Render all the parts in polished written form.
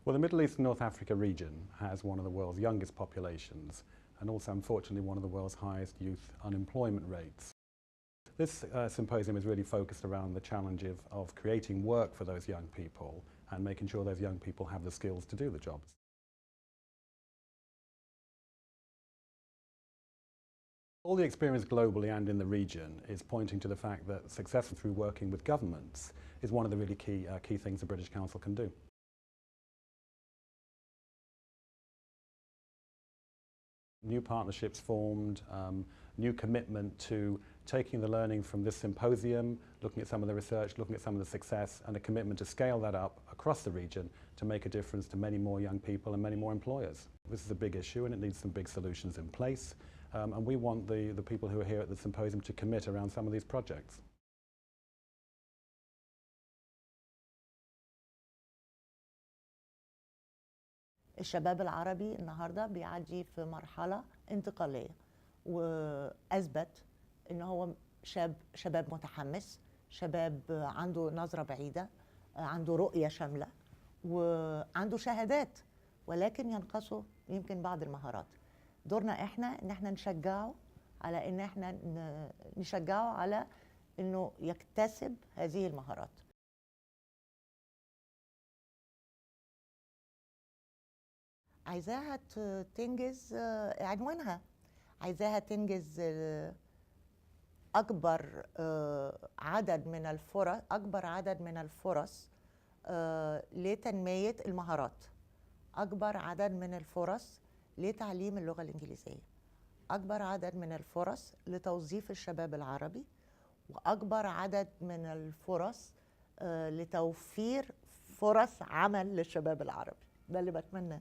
Well, the Middle East and North Africa region has one of the world's youngest populations and also, unfortunately, one of the world's highest youth unemployment rates. This symposium is really focused around the challenge of creating work for those young people and making sure those young people have the skills to do the jobs. All the experience globally and in the region is pointing to the fact that success through working with governments is one of the really key things the British Council can do. New partnerships formed, new commitment to taking the learning from this symposium, looking at some of the research, looking at some of the success, and a commitment to scale that up across the region to make a difference to many more young people and many more employers. This is a big issue and it needs some big solutions in place, and we want the people who are here at the symposium to commit around some of these projects. الشباب العربي النهارده بيعدي في مرحلة انتقالية وأثبت إن هو شباب متحمس، شباب عنده نظرة بعيدة، عنده رؤية شاملة وعنده شهادات، ولكن ينقصه يمكن بعض المهارات. دورنا إحنا إن إحنا نشجعه على إنه يكتسب هذه المهارات. عايزاها تنجز عنوانها، عايزاها تنجز أكبر عدد من الفرص لتنمية المهارات، أكبر عدد من الفرص لتعليم اللغة الإنجليزية، أكبر عدد من الفرص لتوظيف الشباب العربي، وأكبر عدد من الفرص لتوفير فرص عمل للشباب العربي. ده اللي بتمناه.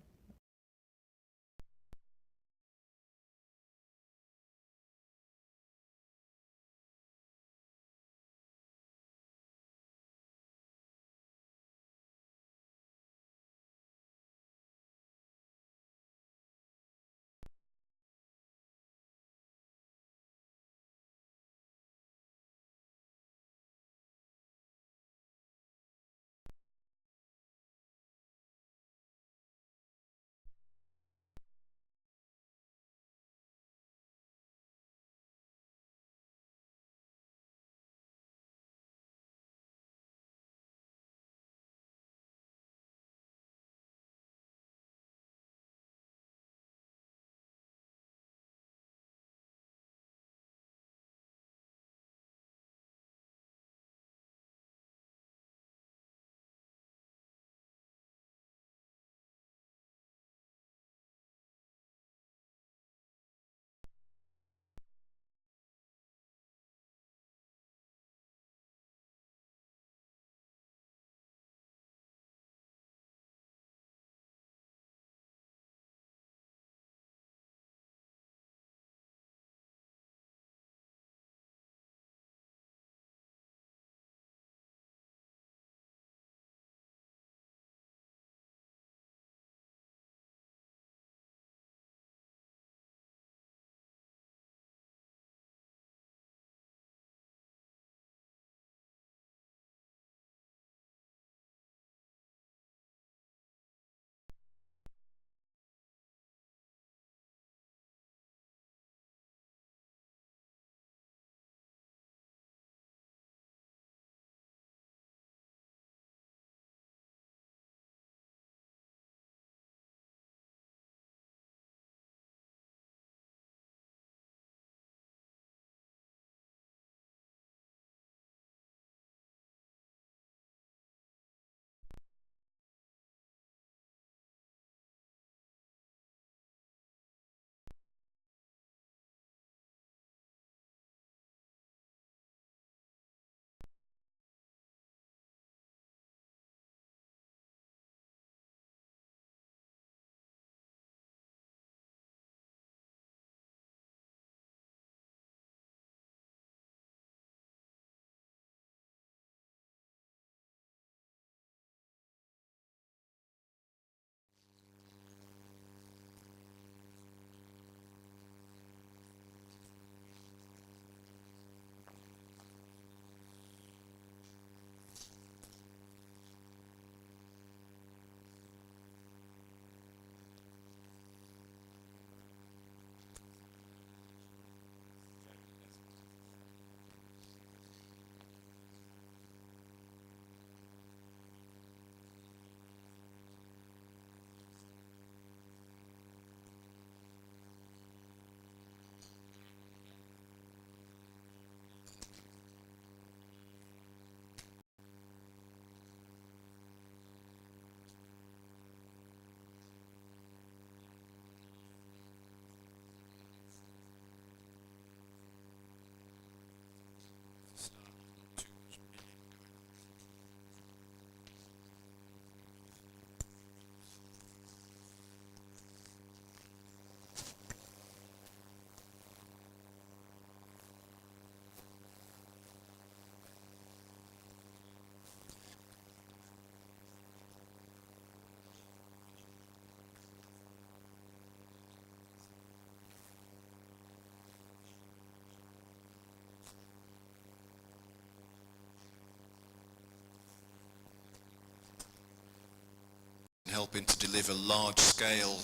helping to deliver large-scale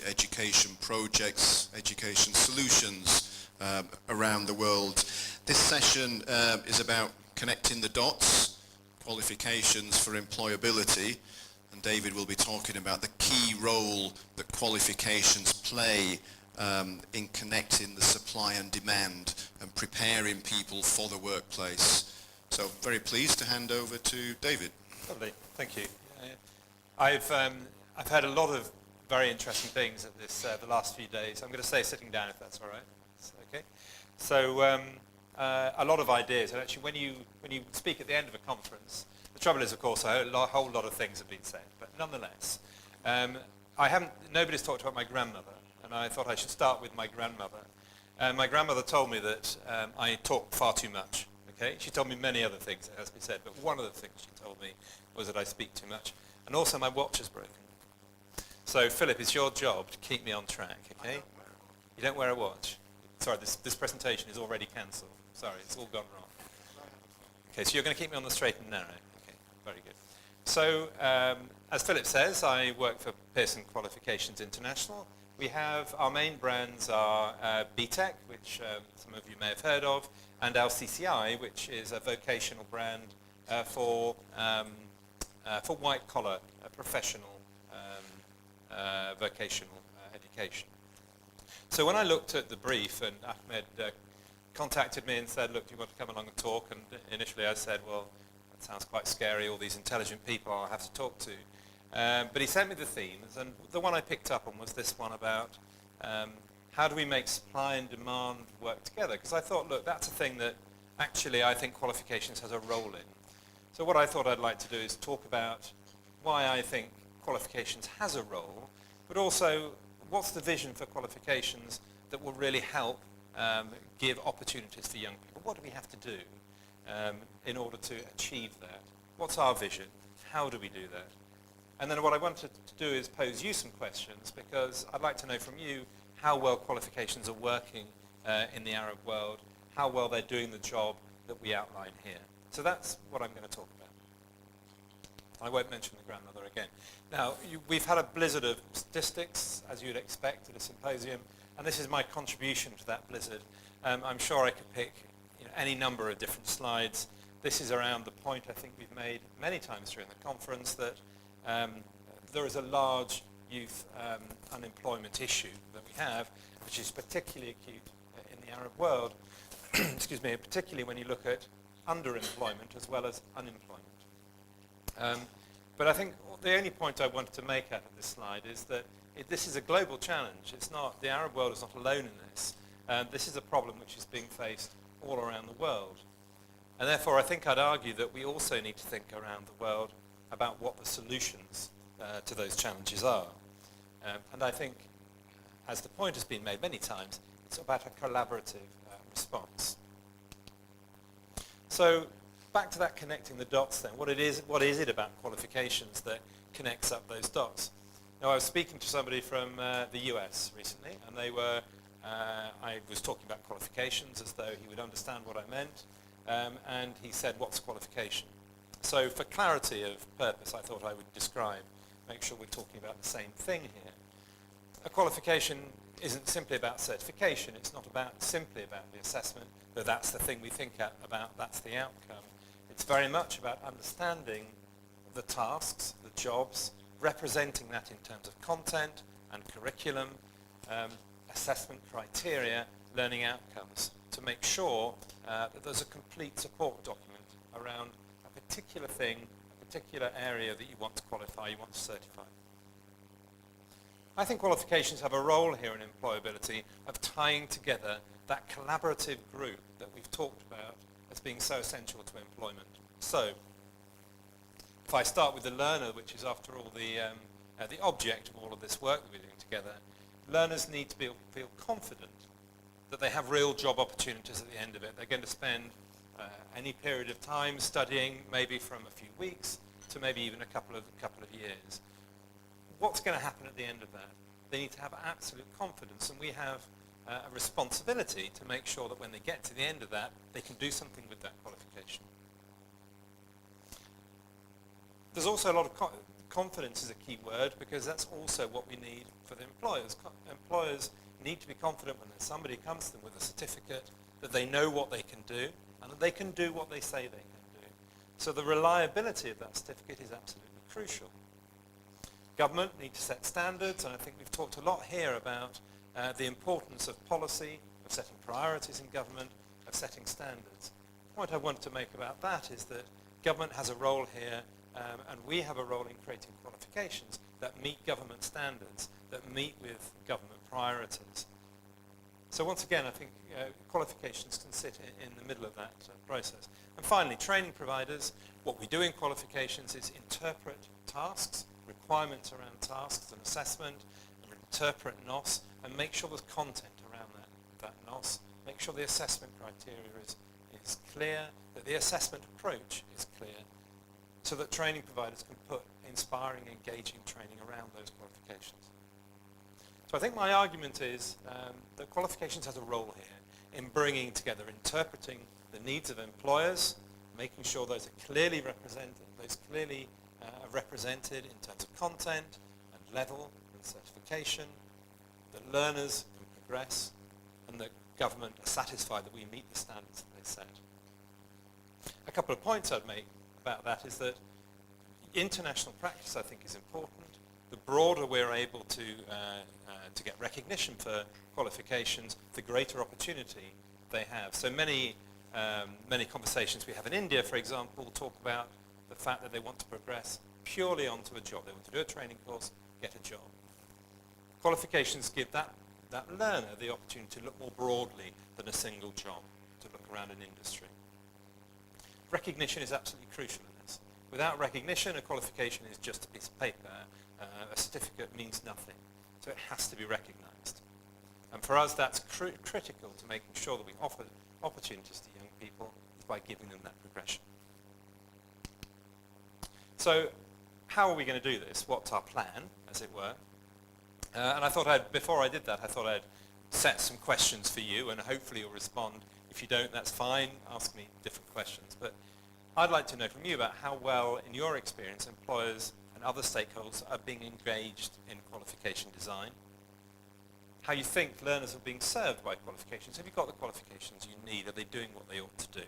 education projects, education solutions around the world. This session is about connecting the dots, qualifications for employability, and David will be talking about the key role that qualifications play in connecting the supply and demand and preparing people for the workplace. So very pleased to hand over to David. Lovely, thank you. I've heard a lot of very interesting things at this the last few days. I'm going to say sitting down if that's all right. That's okay. So a lot of ideas, and actually when you speak at the end of a conference, the trouble is, of course, a whole lot of things have been said, but nonetheless, nobody's talked about my grandmother, and I thought I should start with my grandmother. My grandmother told me that I talk far too much. Okay, she told me many other things, it has to be said, but one of the things she told me was that I speak too much. And also my watch is broken. So Philip, it's your job to keep me on track, okay? You don't wear a watch. Sorry, this presentation is already cancelled. Sorry, it's all gone wrong. Okay, so you're going to keep me on the straight and narrow. Okay, very good. So, as Philip says, I work for Pearson Qualifications International. We have, our main brands are BTEC, which some of you may have heard of, and LCCI, which is a vocational brand for white-collar professional vocational education. So when I looked at the brief, and Ahmed contacted me and said, look, do you want to come along and talk? And initially I said, well, that sounds quite scary, all these intelligent people I'll have to talk to. But he sent me the themes, and the one I picked up on was this one about how do we make supply and demand work together? Because I thought, look, that's a thing that actually I think qualifications has a role in. So what I thought I'd like to do is talk about why I think qualifications has a role, but also what's the vision for qualifications that will really help give opportunities for young people. What do we have to do in order to achieve that? What's our vision? How do we do that? And then what I wanted to do is pose you some questions, because I'd like to know from you how well qualifications are working in the Arab world, how well they're doing the job that we outline here. So that's what I'm going to talk about. I won't mention the grandmother again. Now, we've had a blizzard of statistics, as you'd expect at a symposium, and this is my contribution to that blizzard. I'm sure I could pick any number of different slides. This is around the point I think we've made many times during the conference that there is a large youth unemployment issue that we have, which is particularly acute in the Arab world, excuse me, particularly when you look at underemployment as well as unemployment. But I think the only point I wanted to make out of this slide is that this is a global challenge. It's not, the Arab world is not alone in this. This is a problem which is being faced all around the world. And therefore I think I'd argue that we also need to think around the world about what the solutions to those challenges are. And I think, as the point has been made many times, it's about a collaborative response. So back to that connecting the dots then. What is it about qualifications that connects up those dots? Now, I was speaking to somebody from the US recently, and I was talking about qualifications as though he would understand what I meant, and he said, what's qualification? So for clarity of purpose, I thought I would describe, make sure we're talking about the same thing here. A qualification isn't simply about certification. It's not simply about the assessment, though that's the thing we think about, that's the outcome. It's very much about understanding the tasks, the jobs, representing that in terms of content and curriculum, assessment criteria, learning outcomes, to make sure that there's a complete support document around a particular thing, a particular area that you want to qualify, you want to certify. I think qualifications have a role here in employability of tying together that collaborative group that we've talked about as being so essential to employment. So, if I start with the learner, which is after all the object of all of this work that we're doing together, learners need to feel confident that they have real job opportunities at the end of it. They're going to spend any period of time studying, maybe from a few weeks to maybe even a couple of years. What's going to happen at the end of that? They need to have absolute confidence, and we have a responsibility to make sure that when they get to the end of that, they can do something with that qualification. There's also a lot of confidence is a key word because that's also what we need for the employers. Employers need to be confident when somebody comes to them with a certificate that they know what they can do and that they can do what they say they can do. So the reliability of that certificate is absolutely crucial. Government need to set standards, and I think we've talked a lot here about the importance of policy, of setting priorities in government, of setting standards. The point I want to make about that is that government has a role here, and we have a role in creating qualifications that meet government standards, that meet with government priorities. So once again, I think qualifications can sit in the middle of that process. And finally, training providers, what we do in qualifications is interpret tasks, requirements around tasks and assessment, and interpret NOS, and make sure there's content around that NOS, make sure the assessment criteria is clear, that the assessment approach is clear, so that training providers can put inspiring, engaging training around those qualifications. So I think my argument is that qualifications has a role here in bringing together, interpreting the needs of employers, making sure those are clearly represented in terms of content and level and certification, that learners can progress, and that government are satisfied that we meet the standards that they set. A couple of points I'd make about that is that international practice, I think, is important. The broader we're able to get recognition for qualifications, the greater opportunity they have. So many conversations we have in India, for example, talk about the fact that they want to progress purely onto a job. They want to do a training course, get a job. Qualifications give that learner the opportunity to look more broadly than a single job, to look around an industry. Recognition is absolutely crucial in this. Without recognition, a qualification is just a piece of paper. A certificate means nothing. So it has to be recognized. And for us, that's critical to making sure that we offer opportunities to young people by giving them that progression. So how are we going to do this? What's our plan, as it were? And I thought before I did that, I thought I'd set some questions for you, and hopefully you'll respond. If you don't, that's fine. Ask me different questions. But I'd like to know from you about how well, in your experience, employers and other stakeholders are being engaged in qualification design. How you think learners are being served by qualifications. Have you got the qualifications you need? Are they doing what they ought to do?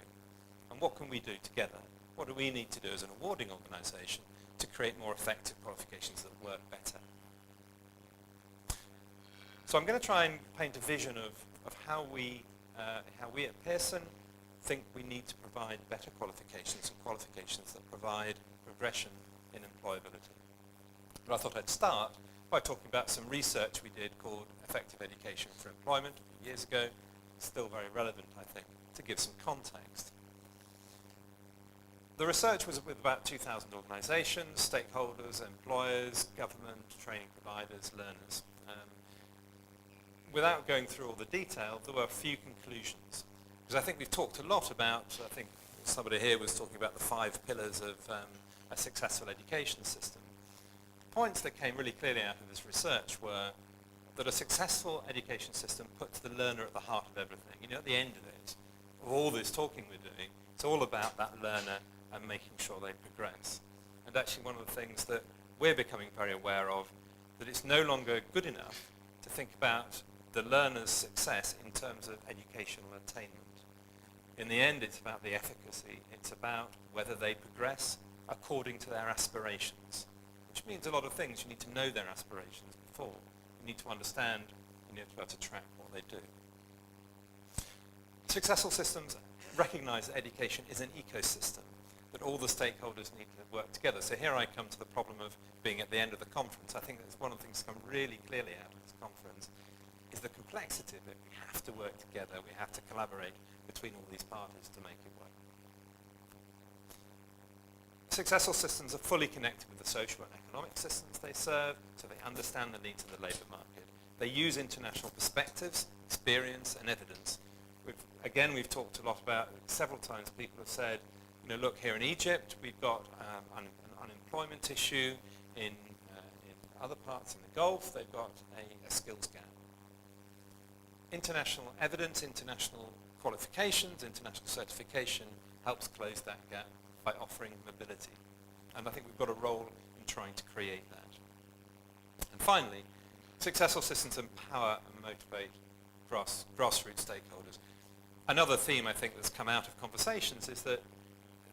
And what can we do together? What do we need to do as an awarding organisation to create more effective qualifications that work better? So I'm going to try and paint a vision of how we at Pearson think we need to provide better qualifications and qualifications that provide progression in employability. But I thought I'd start by talking about some research we did called Effective Education for Employment a few years ago. It's still very relevant, I think, to give some context. The research was with about 2,000 organisations, stakeholders, employers, government, training providers, learners. Without going through all the detail, there were a few conclusions. Because I think we've talked a lot about, I think somebody here was talking about the 5 pillars of a successful education system. The points that came really clearly out of this research were that a successful education system puts the learner at the heart of everything. You know, at the end of it, of all this talking we're doing, it's all about that learner and making sure they progress. And actually one of the things that we're becoming very aware of, that it's no longer good enough to think about the learner's success in terms of educational attainment. In the end, it's about the efficacy. It's about whether they progress according to their aspirations, which means a lot of things. You need to know their aspirations before. You need to understand, you need to be able to track what they do. Successful systems recognize that education is an ecosystem, that all the stakeholders need to work together. So here I come to the problem of being at the end of the conference. I think that's one of the things that come really clearly out of this conference, is the complexity that we have to work together, we have to collaborate between all these parties to make it work. Successful systems are fully connected with the social and economic systems they serve, so they understand the needs of the labour market. They use international perspectives, experience and evidence. We've talked a lot about, several times people have said, you know, look, here in Egypt we've got an unemployment issue, in other parts in the Gulf they've got a skills gap. International evidence, international qualifications, international certification helps close that gap by offering mobility. And I think we've got a role in trying to create that. And finally, successful systems empower and motivate grassroots stakeholders. Another theme I think that's come out of conversations is that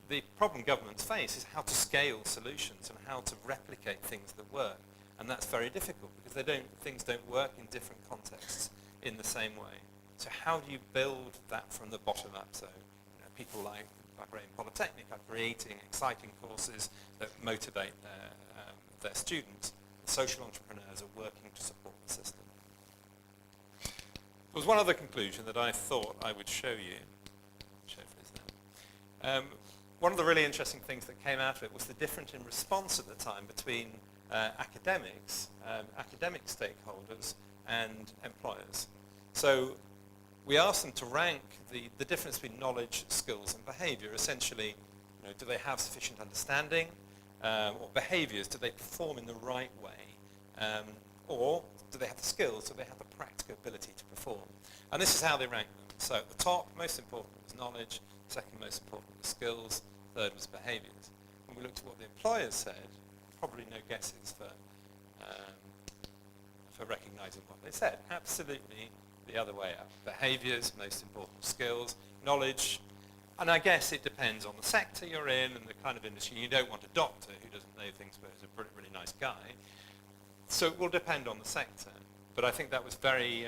the problem governments face is how to scale solutions and how to replicate things that work. And that's very difficult because things don't work in different contexts in the same way. So how do you build that from the bottom up? So people like Bahrain Polytechnic are creating exciting courses that motivate their students. The social entrepreneurs are working to support the system. There was one other conclusion that I thought I would show you. One of the really interesting things that came out of it was the difference in response at the time between academics, academic stakeholders, and employers. So we asked them to rank the difference between knowledge, skills, and behavior. Essentially, do they have sufficient understanding, or behaviors? Do they perform in the right way? Or do they have the skills? Do they have the practical ability to perform? And this is how they ranked them. So at the top, most important was knowledge. Second most important was skills. Third was behaviors. When we looked at what the employers said, probably no guesses for recognizing what they said. Absolutely the other way up. Behaviors, most important skills, knowledge, and I guess it depends on the sector you're in and the kind of industry. You don't want a doctor who doesn't know things but is a really nice guy. So it will depend on the sector. But I think that was very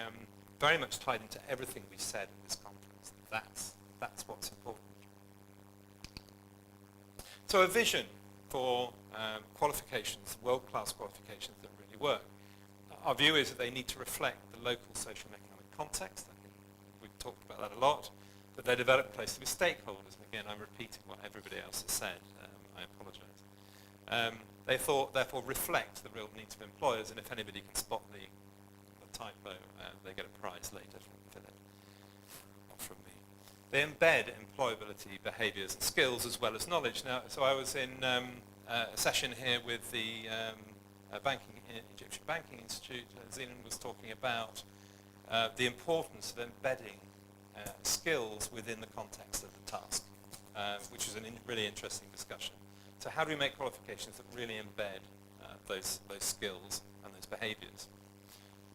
much tied into everything we said at this conference. That's what's important. So a vision for qualifications, world-class qualifications that really work. Our view is that they need to reflect the local social and economic context. I think we've talked about that a lot. That they're developed closely with stakeholders. And again, I'm repeating what everybody else has said. I apologise. They therefore reflect the real needs of employers, and if anybody can spot the typo, they get a prize later from Philip, not from me. They embed employability, behaviours and skills as well as knowledge. Now, so I was in a session here with the Egyptian Banking Institute. Zenon was talking about the importance of embedding skills within the context of the task, which is a really interesting discussion. So how do we make qualifications that really embed those skills and those behaviours?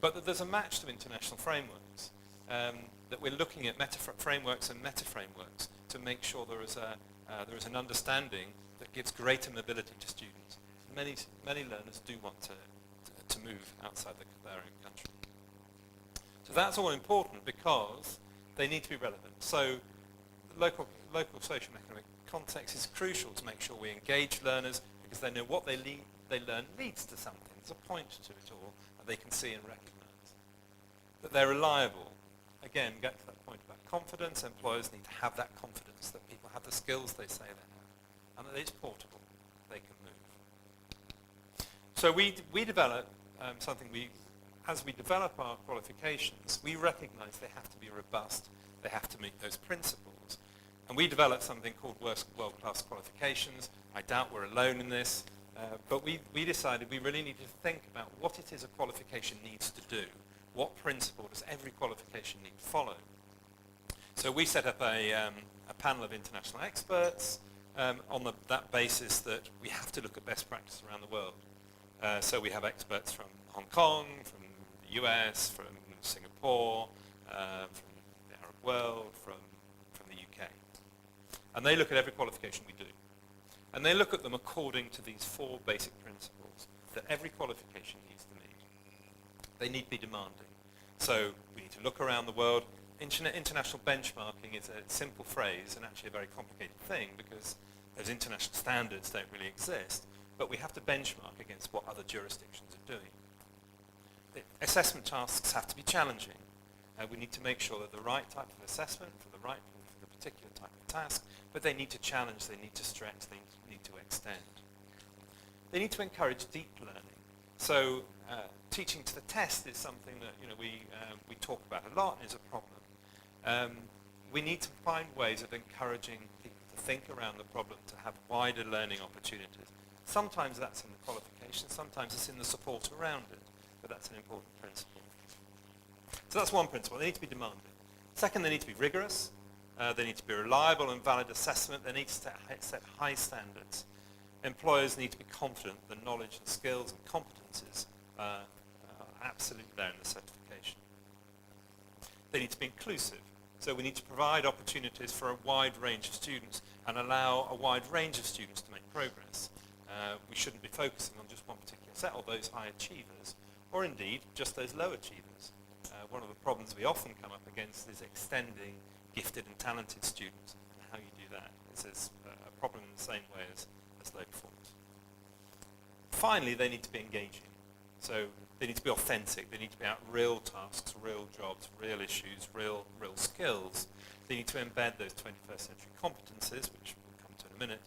But that there's a match to international frameworks, that we're looking at frameworks and meta-frameworks to make sure there is an understanding that gives greater mobility to students. Many learners do want to move outside their own country. So that's all important because they need to be relevant. So local social and economic context is crucial to make sure we engage learners because they know what they learn leads to something. There's a point to it all that they can see and recognise. That they're reliable. Again, get to that point about confidence. Employers need to have that confidence that people have the skills they say they have and that it's portable. They can move. So we develop something as we develop our qualifications, we recognise they have to be robust, they have to meet those principles. And we developed something called world-class qualifications. I doubt we're alone in this, but we decided we really needed to think about what it is a qualification needs to do. What principle does every qualification need to follow? So we set up a panel of international experts on that basis that we have to look at best practice around the world. So we have experts from Hong Kong, from the US, from Singapore, from the Arab world, from the UK. And they look at every qualification we do. And they look at them according to these four basic principles that every qualification needs to meet. They need to be demanding. So we need to look around the world. International benchmarking is a simple phrase and actually a very complicated thing because those international standards don't really exist. But we have to benchmark against what other jurisdictions are doing. The assessment tasks have to be challenging. We need to make sure that the right type of assessment for the particular type of task, but they need to challenge, they need to stretch, they need to extend. They need to encourage deep learning. So teaching to the test is something that we talk about a lot and is a problem. We need to find ways of encouraging people to think around the problem, to have wider learning opportunities. Sometimes that's in the qualification, sometimes it's in the support around it, but that's an important principle. So that's one principle. They need to be demanding. Second, they need to be rigorous. They need to be reliable and valid assessment. They need to set high standards. employers need to be confident the knowledge and skills and competences are absolutely there in the certification. They need to be inclusive. So we need to provide opportunities for a wide range of students and allow a wide range of students to make progress. We shouldn't be focusing on just one particular set, or those high achievers, or indeed just those low achievers. One of the problems we often come up against is extending gifted and talented students, and how you do that is a problem in the same way as low performance. Finally, they need to be engaging. So they need to be authentic. They need to be about real tasks, real jobs, real issues, real skills. They need to embed those 21st century competences, which we'll come to in a minute.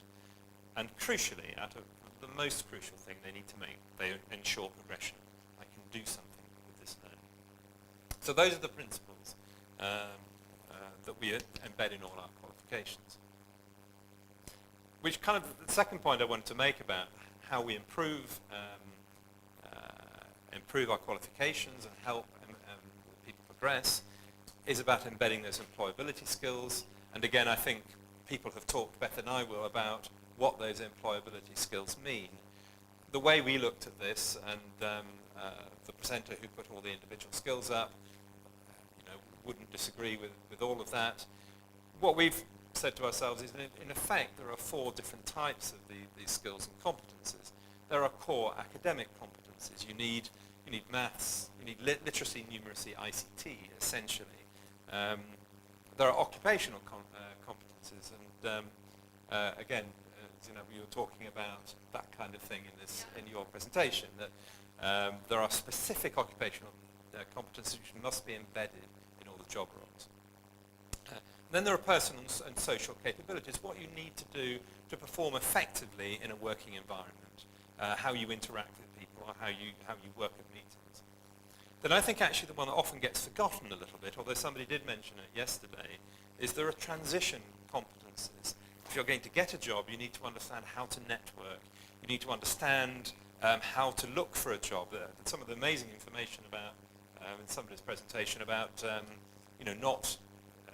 And crucially, out of the most crucial thing they need to make, they ensure progression. I can do something with this learning. So those are the principles that we embed in all our qualifications. Which kind of, the second point I wanted to make about how we improve our qualifications and help people progress is about embedding those employability skills. And again, I think people have talked better than I will about what those employability skills mean. The way we looked at this, and the presenter who put all the individual skills up, wouldn't disagree with all of that. What we've said to ourselves is, in effect, there are 4 different types of these skills and competences. There are core academic competences. You need maths, you need literacy, numeracy, ICT, essentially. There are occupational competences, and again, you were talking about that kind of thing in your presentation, that there are specific occupational competencies which must be embedded in all the job roles. Then there are personal and social capabilities, what you need to do to perform effectively in a working environment, how you interact with people, or how you work at meetings. Then I think actually the one that often gets forgotten a little bit, although somebody did mention it yesterday, is there are transition competencies. If you're going to get a job, you need to understand how to network. You need to understand how to look for a job. Some of the amazing information about, in somebody's presentation, about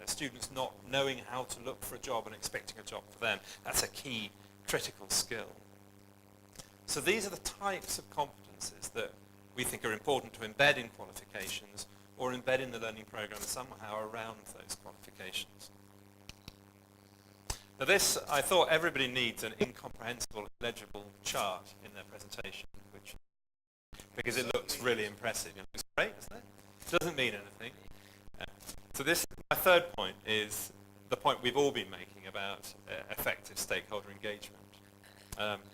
students not knowing how to look for a job and expecting a job for them. That's a key critical skill. So these are the types of competencies that we think are important to embed in qualifications or embed in the learning program somehow around those qualifications. Now this, I thought everybody needs an incomprehensible, legible chart in their presentation, because it looks really impressive. It's great, isn't it? It doesn't mean anything. So my third point is the point we've all been making about effective stakeholder engagement.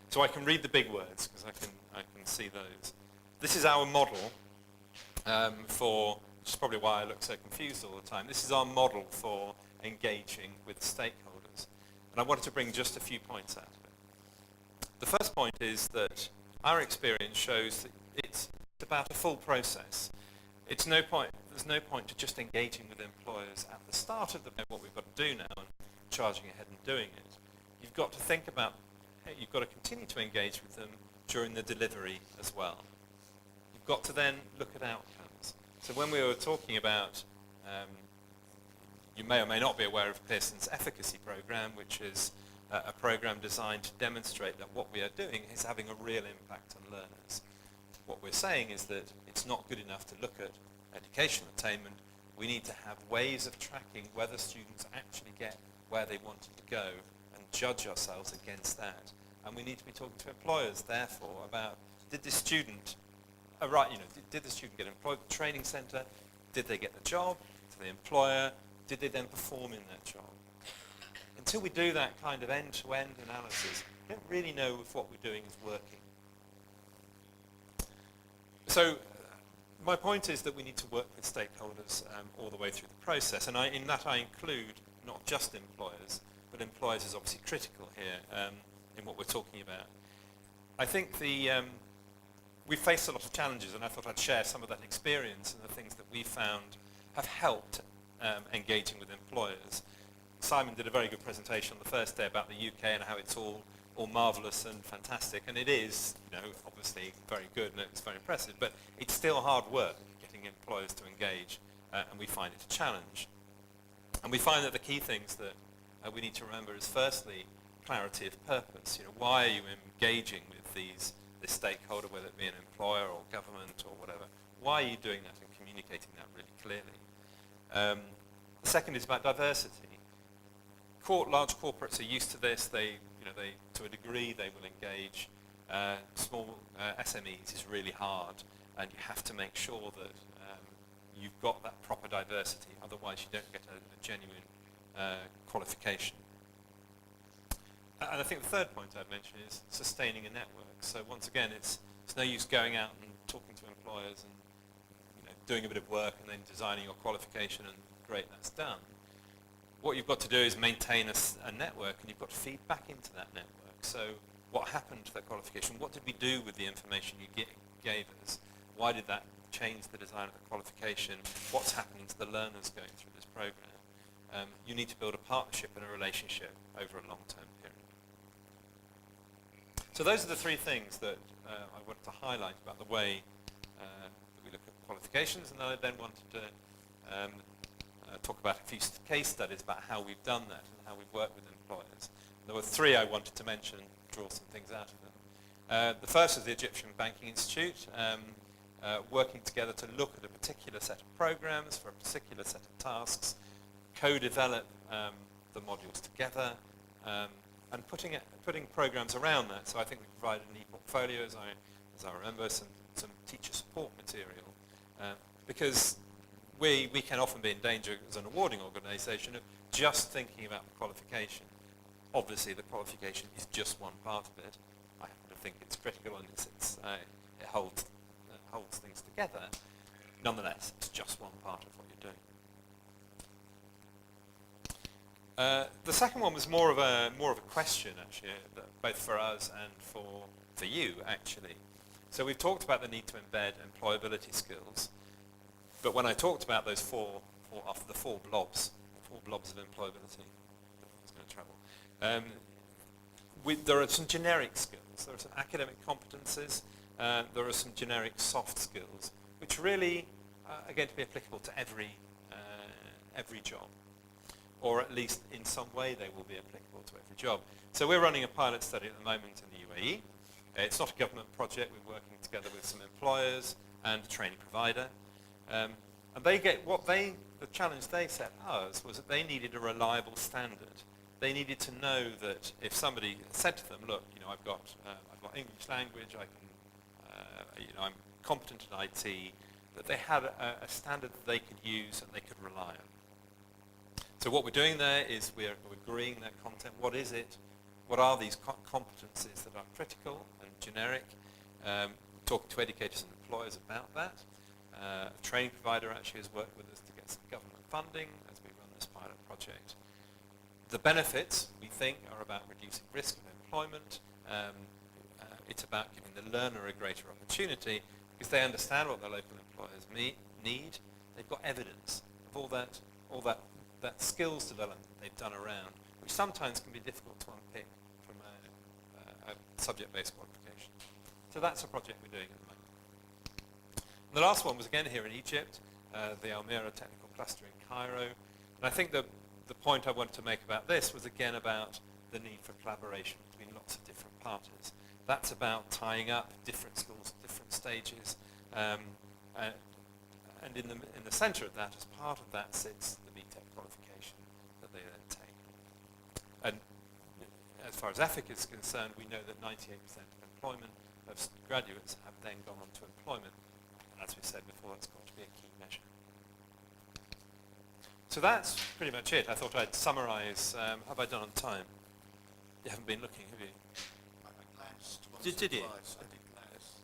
So I can read the big words because I can see those. This is our model which is probably why I look so confused all the time. This is our model for engaging with stakeholders. And I wanted to bring just a few points out of it. The first point is that our experience shows that it's about a full process. There's no point to just engaging with employers at the start of what we've got to do now and charging ahead and doing it. You've got to think about, you've got to continue to engage with them during the delivery as well. You've got to then look at outcomes. So when we were talking about, you may or may not be aware of Pearson's efficacy program, which is a program designed to demonstrate that what we are doing is having a real impact on learners. What we're saying is that it's not good enough to look at educational attainment. We need to have ways of tracking whether students actually get where they wanted to go and judge ourselves against that. And we need to be talking to employers, therefore, about did the student did the student get employed at the training centre? Did they get the job? To the employer? Did they then perform in that job? Until we do that kind of end-to-end analysis, we don't really know if what we're doing is working. So my point is that we need to work with stakeholders all the way through the process, and in that I include not just employers, but employers is obviously critical here in what we're talking about. I think we faced a lot of challenges, and I thought I'd share some of that experience and the things that we found have helped engaging with employers. Simon did a very good presentation on the first day about the UK and how it's all marvellous and fantastic, and it is, obviously very good and it's very impressive, but it's still hard work getting employers to engage, and we find it a challenge. And we find that the key things that we need to remember is, firstly, clarity of purpose. You know, why are you engaging with this stakeholder, whether it be an employer or government or whatever? Why are you doing that and communicating that really clearly? The second is about diversity. Large corporates are used to this. They, to a degree, they will engage. Small SMEs is really hard, and you have to make sure that you've got that proper diversity. Otherwise, you don't get a genuine qualification. And I think the third point I'd mention is sustaining a network. So once again, it's no use going out and talking to employers and doing a bit of work and then designing your qualification and great, that's done. What you've got to do is maintain a network, and you've got to feed back into that network. So what happened to that qualification? What did we do with the information you gave us? Why did that change the design of the qualification? What's happening to the learners going through this program? You need to build a partnership and a relationship over a long-term period. So those are the three things that I wanted to highlight about the way that we look at qualifications, and I then wanted to talk about a few case studies about how we've done that and how we've worked with employers. There were three I wanted to mention, draw some things out of them. The first is the Egyptian Banking Institute, working together to look at a particular set of programs for a particular set of tasks, co-develop the modules together, and putting programs around that. So I think we provided an e-portfolio, as I remember, some teacher support material, because we can often be in danger as an awarding organisation of just thinking about the qualification. Obviously, the qualification is just one part of it. I happen to think it's critical, and it holds things together. Nonetheless, it's just one part of what you're doing. The second one was more of a question, actually, both for us and for you, actually. So we've talked about the need to embed employability skills, but when I talked about those four blobs of employability, it's going to travel. There are some generic skills. There are some academic competences. There are some generic soft skills, which really are going to be applicable to every job, or at least in some way they will be applicable to every job. So we're running a pilot study at the moment in the UAE. It's not a government project. We're working together with some employers and a training provider. And the challenge they set us was that they needed a reliable standard. They needed to know that if somebody said to them, look, I've got English language, I'm competent in IT, that they had a standard that they could use and they could rely on. So what we're doing there is we're agreeing their content. What is it? What are these competencies that are critical and generic? Talking to educators and employers about that. A training provider actually has worked with us to get some government funding as we run this pilot project. The benefits, we think, are about reducing risk of employment. It's about giving the learner a greater opportunity because they understand what their local employers need. They've got evidence of all that skills development they've done around, which sometimes can be difficult to unpick from a subject-based qualification. So that's a project we're doing at the moment. And the last one was again here in Egypt, the Almira Technical Cluster in Cairo. And I think the point I wanted to make about this was again about the need for collaboration between lots of different parties. That's about tying up different schools at different stages. And in the centre of that, as part of that, sits the BTEC qualification that they then take. And as far as EFIC is concerned, we know that 98% of employment of graduates have then gone on to employment. And as we said before, that's got to be a key measure. So that's pretty much it. I thought I'd summarise. Have I done on time? You haven't been looking, have you? I glanced once Did you? twice. I did glance.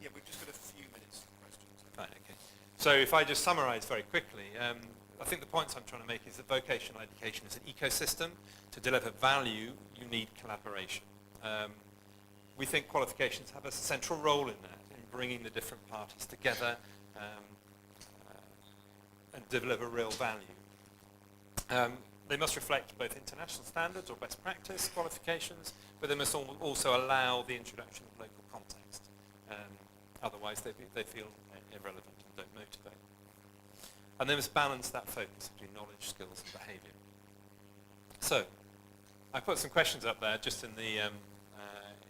Yeah, we've just got a few minutes for questions. Fine, okay. So if I just summarise very quickly, I think the points I'm trying to make is that vocational education is an ecosystem. To deliver value, you need collaboration. We think qualifications have a central role in that, in bringing the different parties together and deliver real value. They must reflect both international standards or best practice qualifications, but they must also allow the introduction of local context. Otherwise, they feel irrelevant and don't motivate. And they must balance that focus between knowledge, skills, and behaviour. So, I put some questions up there just in the,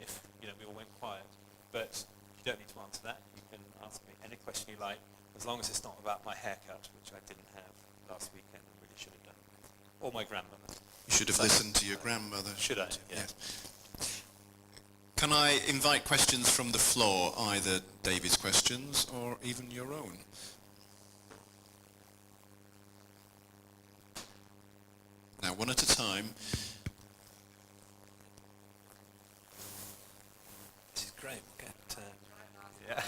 if we all went quiet, but you don't need to answer that. You can ask me any question you like, as long as it's not about my haircut, which I didn't have last weekend and really should have done, or my grandmother. You should have listened to your grandmother. Should I? Yeah. Yes. Can I invite questions from the floor, either David's questions or even your own? Now, one at a time. This is great. Yeah.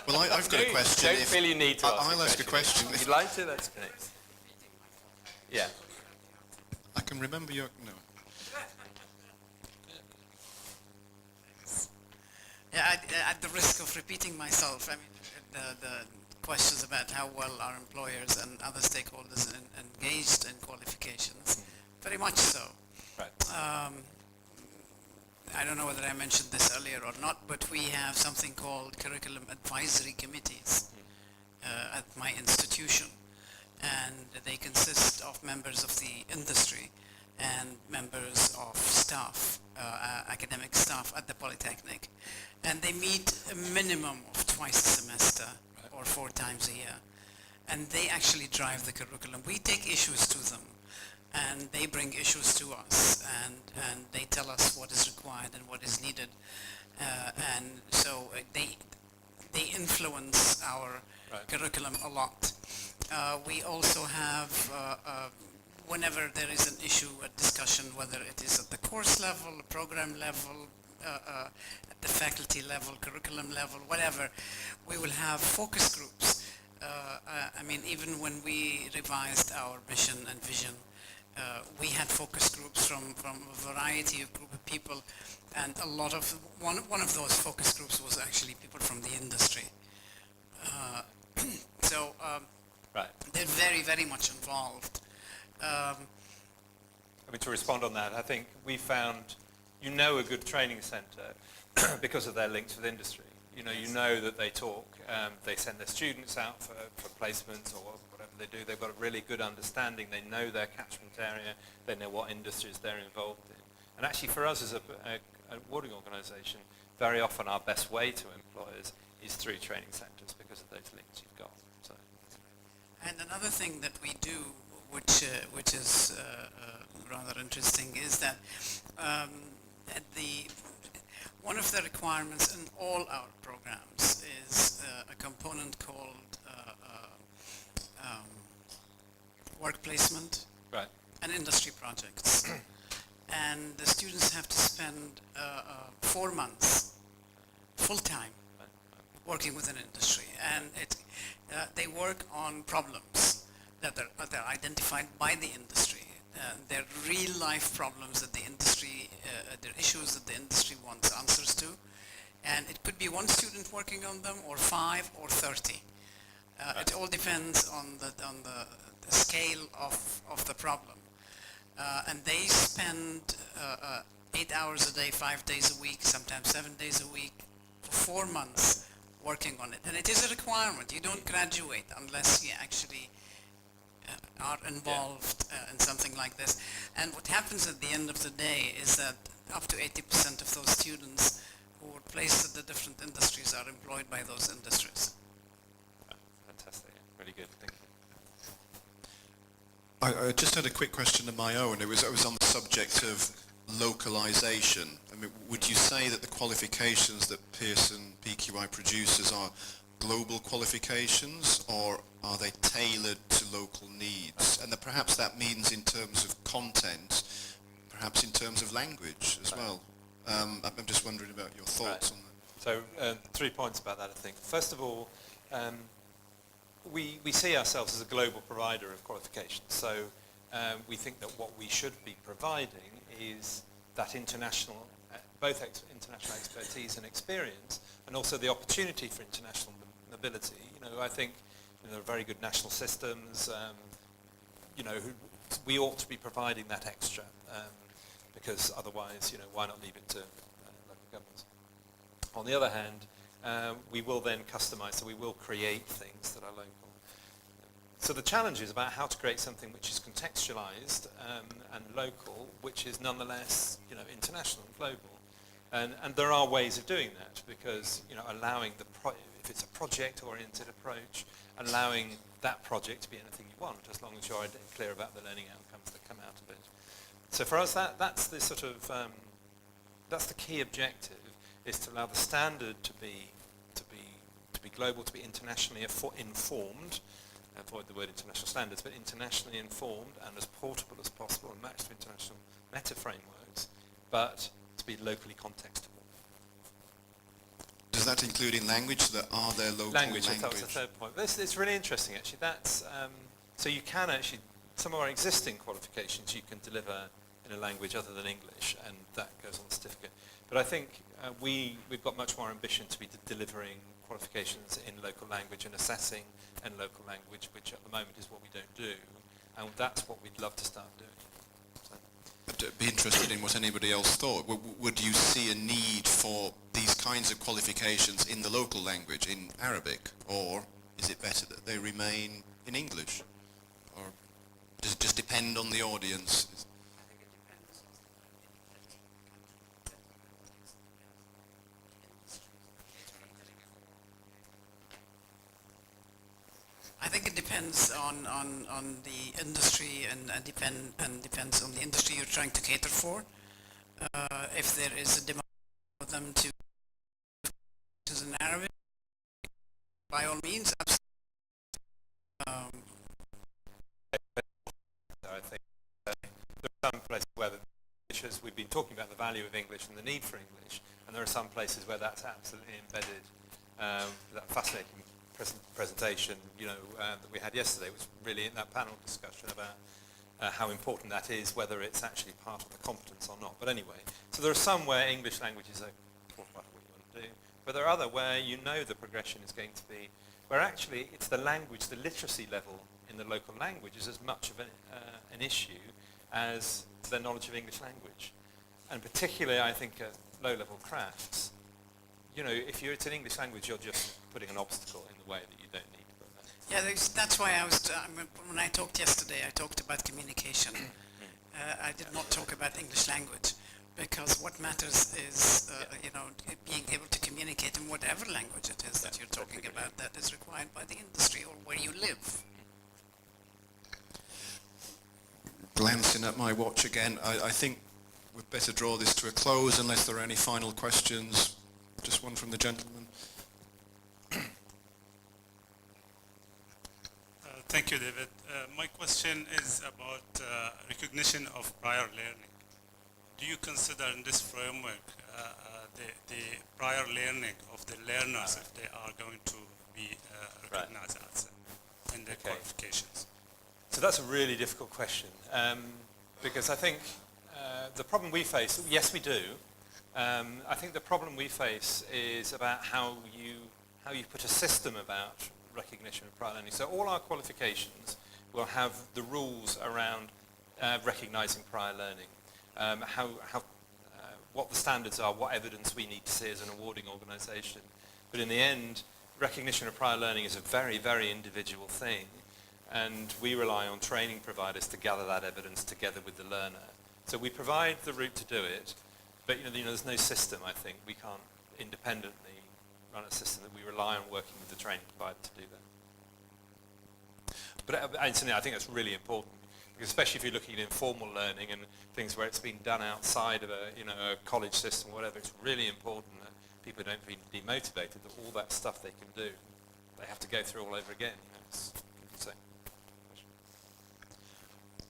Well, I've got a question. Don't feel you need to I'll ask a question. If you'd like to, that's great. Yeah. I can remember your... No. Yeah, at the risk of repeating myself, I mean, the questions about how well our employers and other stakeholders engaged in qualifications, very much so. Right. I don't know whether I mentioned this earlier or not, but we have something called curriculum advisory committees at my institution, and they consist of members of the industry and members of staff, academic staff at the Polytechnic. And they meet a minimum of twice a semester or 4 times a year. And they actually drive the curriculum. We take issues to them, and they bring issues to us, and they tell us what is required and what is needed. And so they influence our curriculum a lot. We also have whenever there is an issue, a discussion, whether it is at the course level, program level, at the faculty level, curriculum level, whatever, we will have focus groups. I mean, even when we revised our mission and vision, we had focus groups from a variety of group of people, and a lot of, one of those focus groups was actually people from the industry. So they're very, very much involved. I mean, to respond on that, I think we found, a good training centre because of their links with industry. You know that they talk, they send their students out for placements or whatever they do. They've got a really good understanding. They know their catchment area. They know what industries they're involved in. And actually for us as a awarding organisation, very often our best way to employers is through training centres because of those links you've got. So. And another thing that we do, which is rather interesting, is that one of the requirements in all our programs is a component called work placement and industry projects. And the students have to spend 4 months full-time working with an industry, and they work on problems that are identified by the industry. They're real-life problems that the industry, they're issues that the industry wants answers to, and it could be one student working on them, or 5 or 30. It all depends on the scale of the problem. And they spend 8 hours a day, 5 days a week, sometimes 7 days a week, for 4 months working on it. And it is a requirement. You don't graduate unless you actually are involved in something like this. And what happens at the end of the day is that up to 80% of those students who are placed at the different industries are employed by those industries. Fantastic. Really good. Thank you. I just had a quick question of my own. It was on the subject of localization. I mean, would you say that the qualifications that Pearson PQI produces are global qualifications, or are they tailored to local needs? And that perhaps that means in terms of content, perhaps in terms of language as well. I'm just wondering about your thoughts on that. So 3 points about that, I think. First of all, we see ourselves as a global provider of qualifications. So we think that what we should be providing is that international, both international expertise and experience, and also the opportunity for international mobility. I think there are very good national systems. We ought to be providing that extra, because otherwise, why not leave it to local governments? On the other hand, we will then customize, so we will create things that are local. So the challenge is about how to create something which is contextualized and local, which is nonetheless, international and global. And there are ways of doing that, because, allowing if it's a project-oriented approach, allowing that project to be anything you want, as long as you're clear about the learning outcomes that come out of it. So for us, that's the sort of that's the key objective, is to allow the standard to be global, to be internationally informed. Avoid the word international standards, but internationally informed and as portable as possible and matched to international meta frameworks, but to be locally contextable. Does that include in language? Are there local language? That was the third point. It's really interesting, actually. That's so you can actually, some of our existing qualifications you can deliver in a language other than English, and that goes on the certificate. But I think we've got much more ambition to be delivering qualifications in local language and assessing in local language, which at the moment is what we don't do, and that's what we'd love to start doing. I'd be interested in what anybody else thought. Would you see a need for these kinds of qualifications in the local language, in Arabic, or is it better that they remain in English? Or does it just depend on the audience? I think it depends on the industry and depends on the industry you're trying to cater for. If there is a demand for them to in Arabic, by all means, absolutely. I think there are some places where we've been talking about the value of English and the need for English, and there are some places where that's absolutely embedded. That fascinating presentation, that we had yesterday was really in that panel discussion about how important that is, whether it's actually part of the competence or not. But anyway, so there are some where English language is a important part of what you want to do, but there are other where the progression is going to be, where actually it's the language, the literacy level in the local language is as much of an issue as the knowledge of English language. And particularly, I think, at low-level crafts, if it's an English language, you're just putting an obstacle in the way that you don't need to put that. Yeah, that's why when I talked yesterday, I talked about communication. I did not talk about English language, because what matters is, being able to communicate in whatever language it is that you're talking about that is required by the industry or where you live. Glancing at my watch again, I think we'd better draw this to a close unless there are any final questions. Just one from the gentleman. Thank you, David. My question is about recognition of prior learning. Do you consider in this framework the prior learning of the learners if they are going to be recognized in their qualifications? So that's a really difficult question, because I think the problem we face, yes, we do. I think the problem we face is about how you put a system about recognition of prior learning. So all our qualifications will have the rules around recognizing prior learning, what the standards are, what evidence we need to see as an awarding organization. But in the end, recognition of prior learning is a very, very individual thing, and we rely on training providers to gather that evidence together with the learner. So we provide the route to do it, but there's no system, I think. We can't independently run a system that we rely on working with the training provider to do that. But incidentally, I think that's really important, because especially if you're looking at informal learning and things where it's been done outside of a college system or whatever, it's really important that people don't be demotivated, that all that stuff they can do, they have to go through all over again.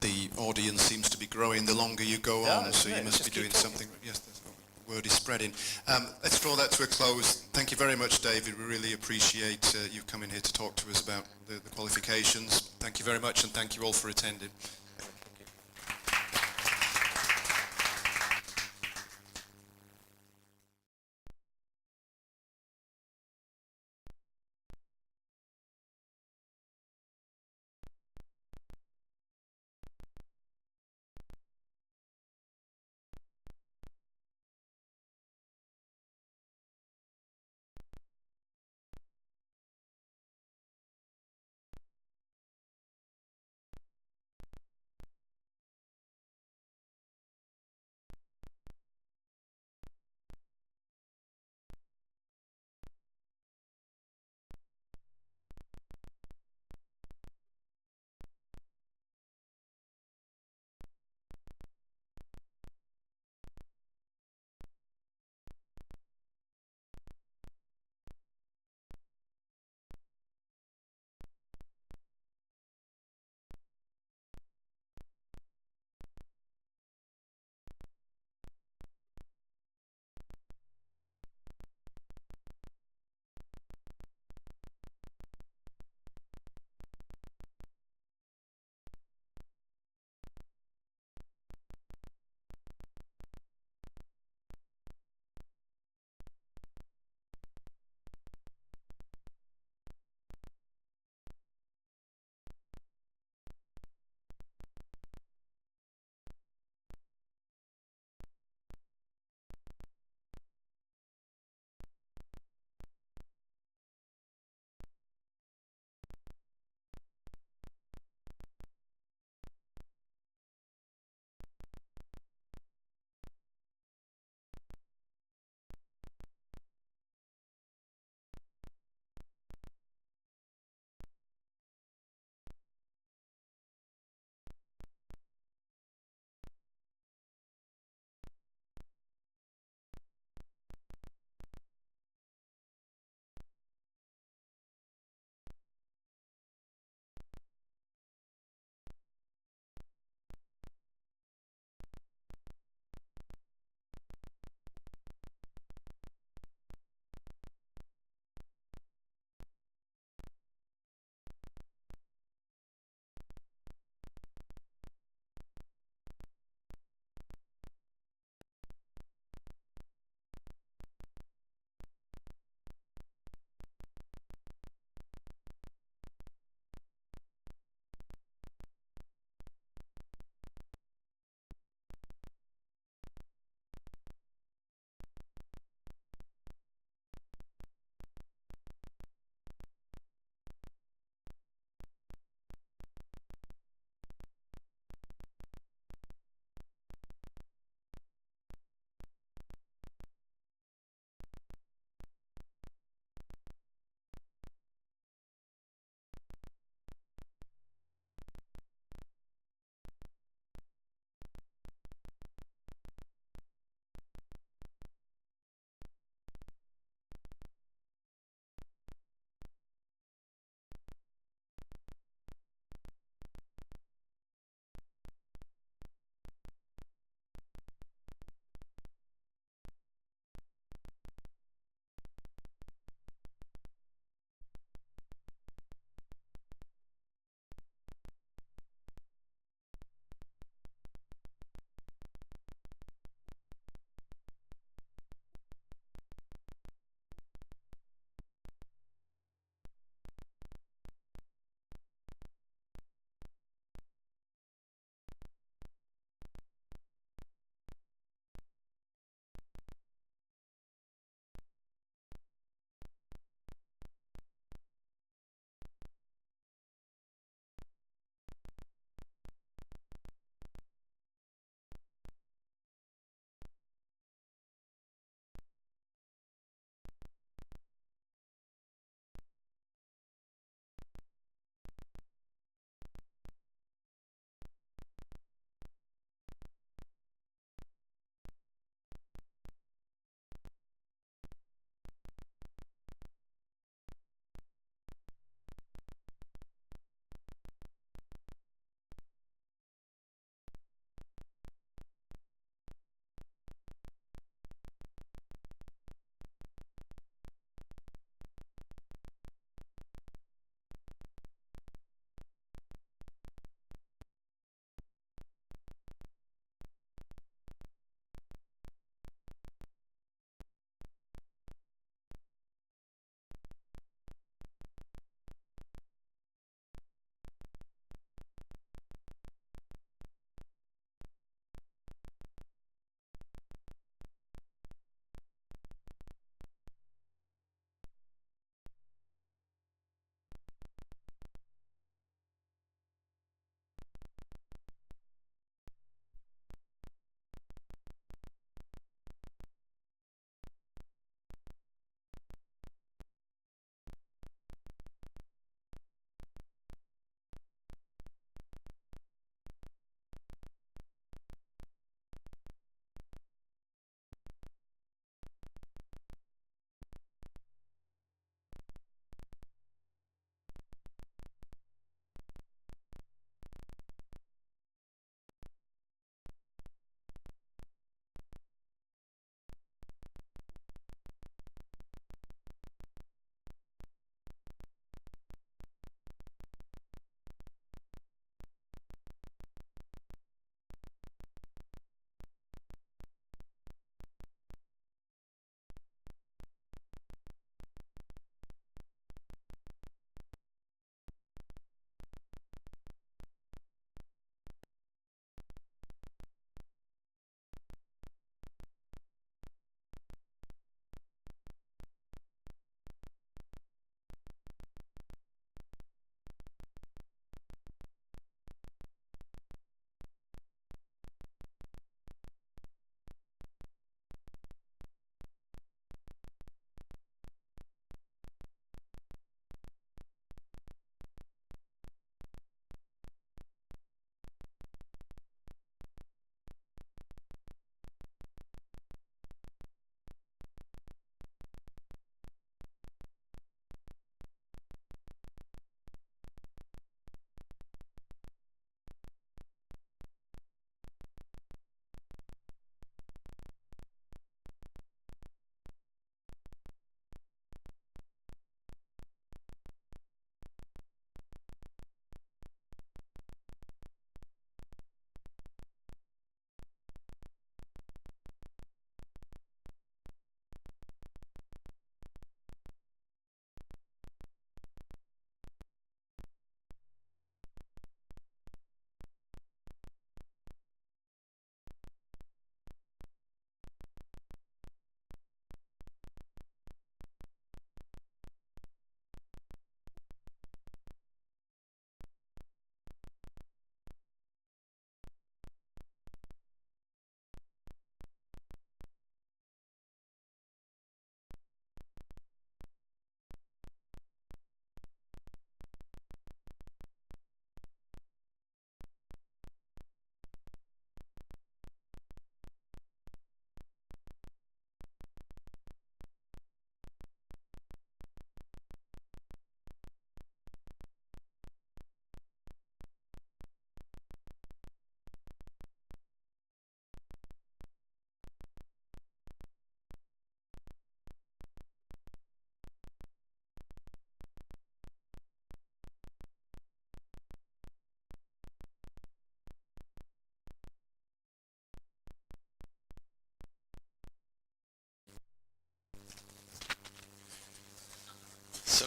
The audience seems to be growing the longer you go on, so you must be doing something. Yes, the word is spreading. Let's draw that to a close. Thank you very much, David. We really appreciate you coming here to talk to us about the qualifications. Thank you very much, and thank you all for attending.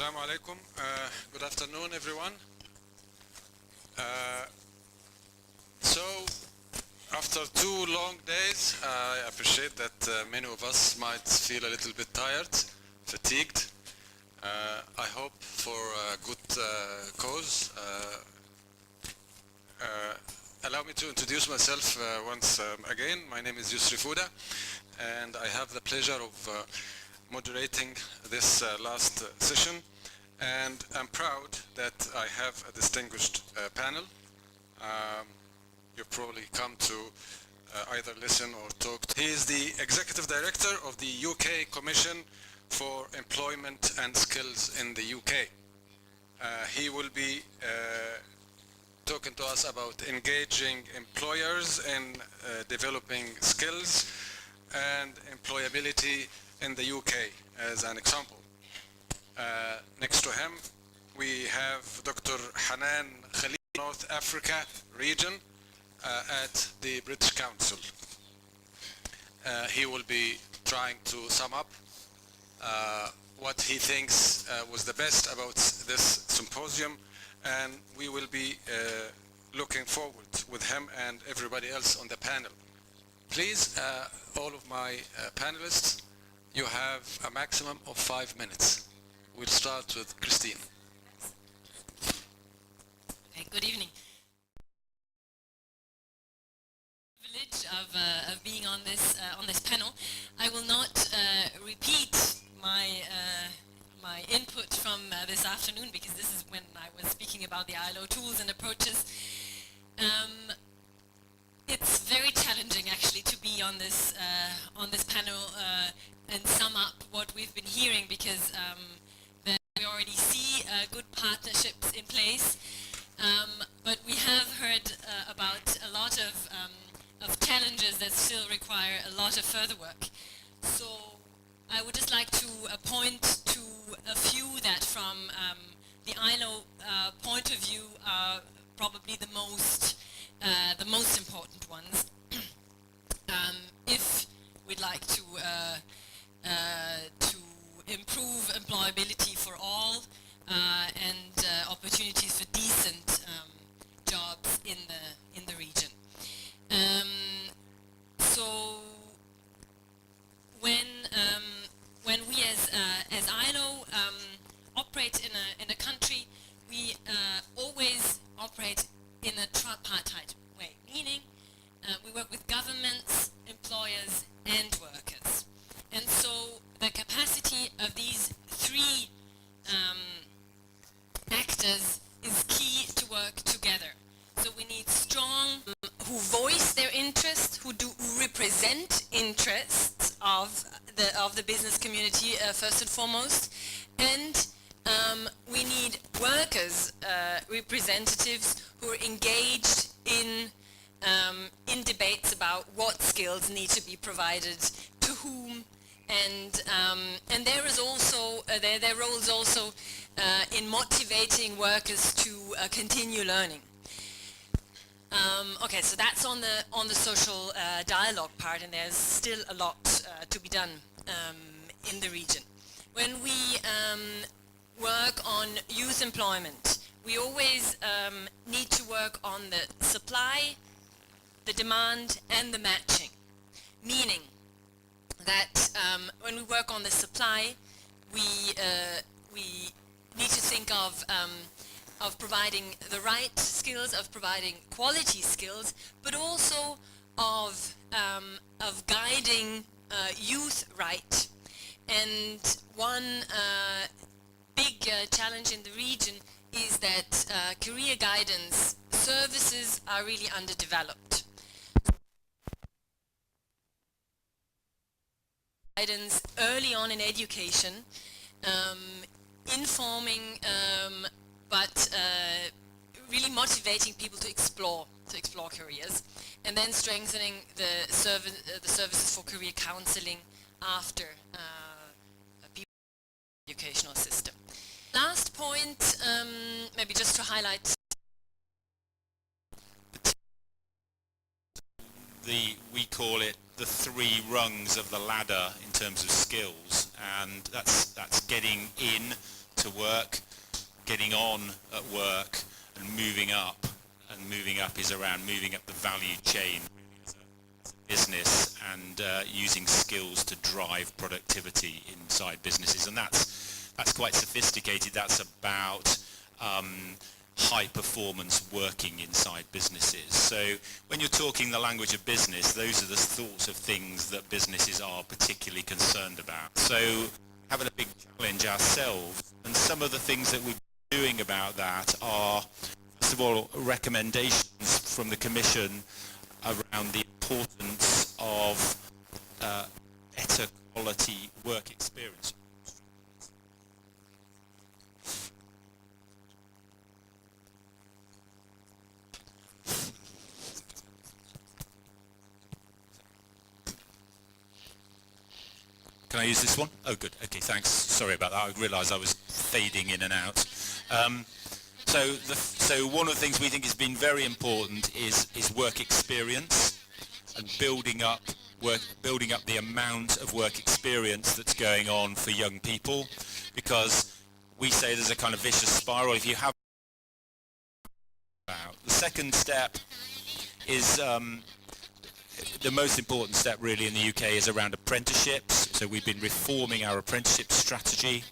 Assalamu alaikum. Good afternoon, everyone. So, after 2 long days, I appreciate that many of us might feel a little bit tired, fatigued. I hope for a good cause. Allow me to introduce myself once again. My name is Yosri Foda, and I have the pleasure of moderating this last session. And I'm proud that I have a distinguished panel. You've probably come to either listen or talk. He is the Executive Director of the UK Commission for Employment and Skills in the UK. He will be talking to us about engaging employers in developing skills and employability in the UK as an example. Next to him, we have Dr. Hanan, Khalifa, North Africa region at the British Council. He will be trying to sum up what he thinks was the best about this symposium, and we will be looking forward with him and everybody else on the panel. Please, all of my panelists, you have a maximum of 5 minutes. We'll start with Christine. Okay, good evening. Privilege of being on this panel. I will not repeat my my input from this afternoon, because this is when I was speaking about the ILO tools and approaches. It's very challenging actually to be on this panel and sum up what we've been hearing, because we already see good partnerships in place, but we have heard about a lot of challenges that still require a lot of further work. So I would just like to point to a few that from the ILO point of view are probably the most important ones. If we'd like to improve employability for all and opportunities for decent jobs in the region. So when we as ILO operate in a country, we always operate in a tripartite way, meaning we work with governments, employers, and workers. And so the capacity of these 3 actors is key to work together. So we need strong who voice their interests, who represent interests of the business community first and foremost, and we need workers representatives who are engaged in debates about what skills need to be provided to whom, and there is also their role is also in motivating workers to continue learning. Okay, so that's on the social dialogue part, and there's still a lot to be done in the region. When we work on youth employment, we always need to work on the supply, the demand, and the matching. Meaning that when we work on the supply, we need to think of providing the right skills, of providing quality skills, but also of guiding youth right. And one big challenge in the region is that career guidance services are really underdeveloped. Guidance early on in education, informing, but really motivating people to explore careers, and then strengthening the services for career counseling after educational system. Last point, maybe just to highlight. We call it the 3 rungs of the ladder in terms of skills, and that's getting in into work, getting on at work, and moving up. And moving up is around moving up the value chain as a business and using skills to drive productivity inside businesses. And that's quite sophisticated. That's about high performance working inside businesses. So when you're talking the language of business, those are the sorts of things that businesses are particularly concerned about. So having a big challenge ourselves, and some of the things that we're doing about that are, first of all, recommendations from the Commission around the importance of better quality work experience. Can I use this one? Oh, good. Okay, thanks. Sorry about that. I realised I was fading in and out. So one of the things we think has been very important is work experience and building up the amount of work experience that's going on for young people, because we say there's a kind of vicious spiral. If you have the second step is the most important step really in the UK is around apprenticeships. So we've been reforming our apprenticeship strategy,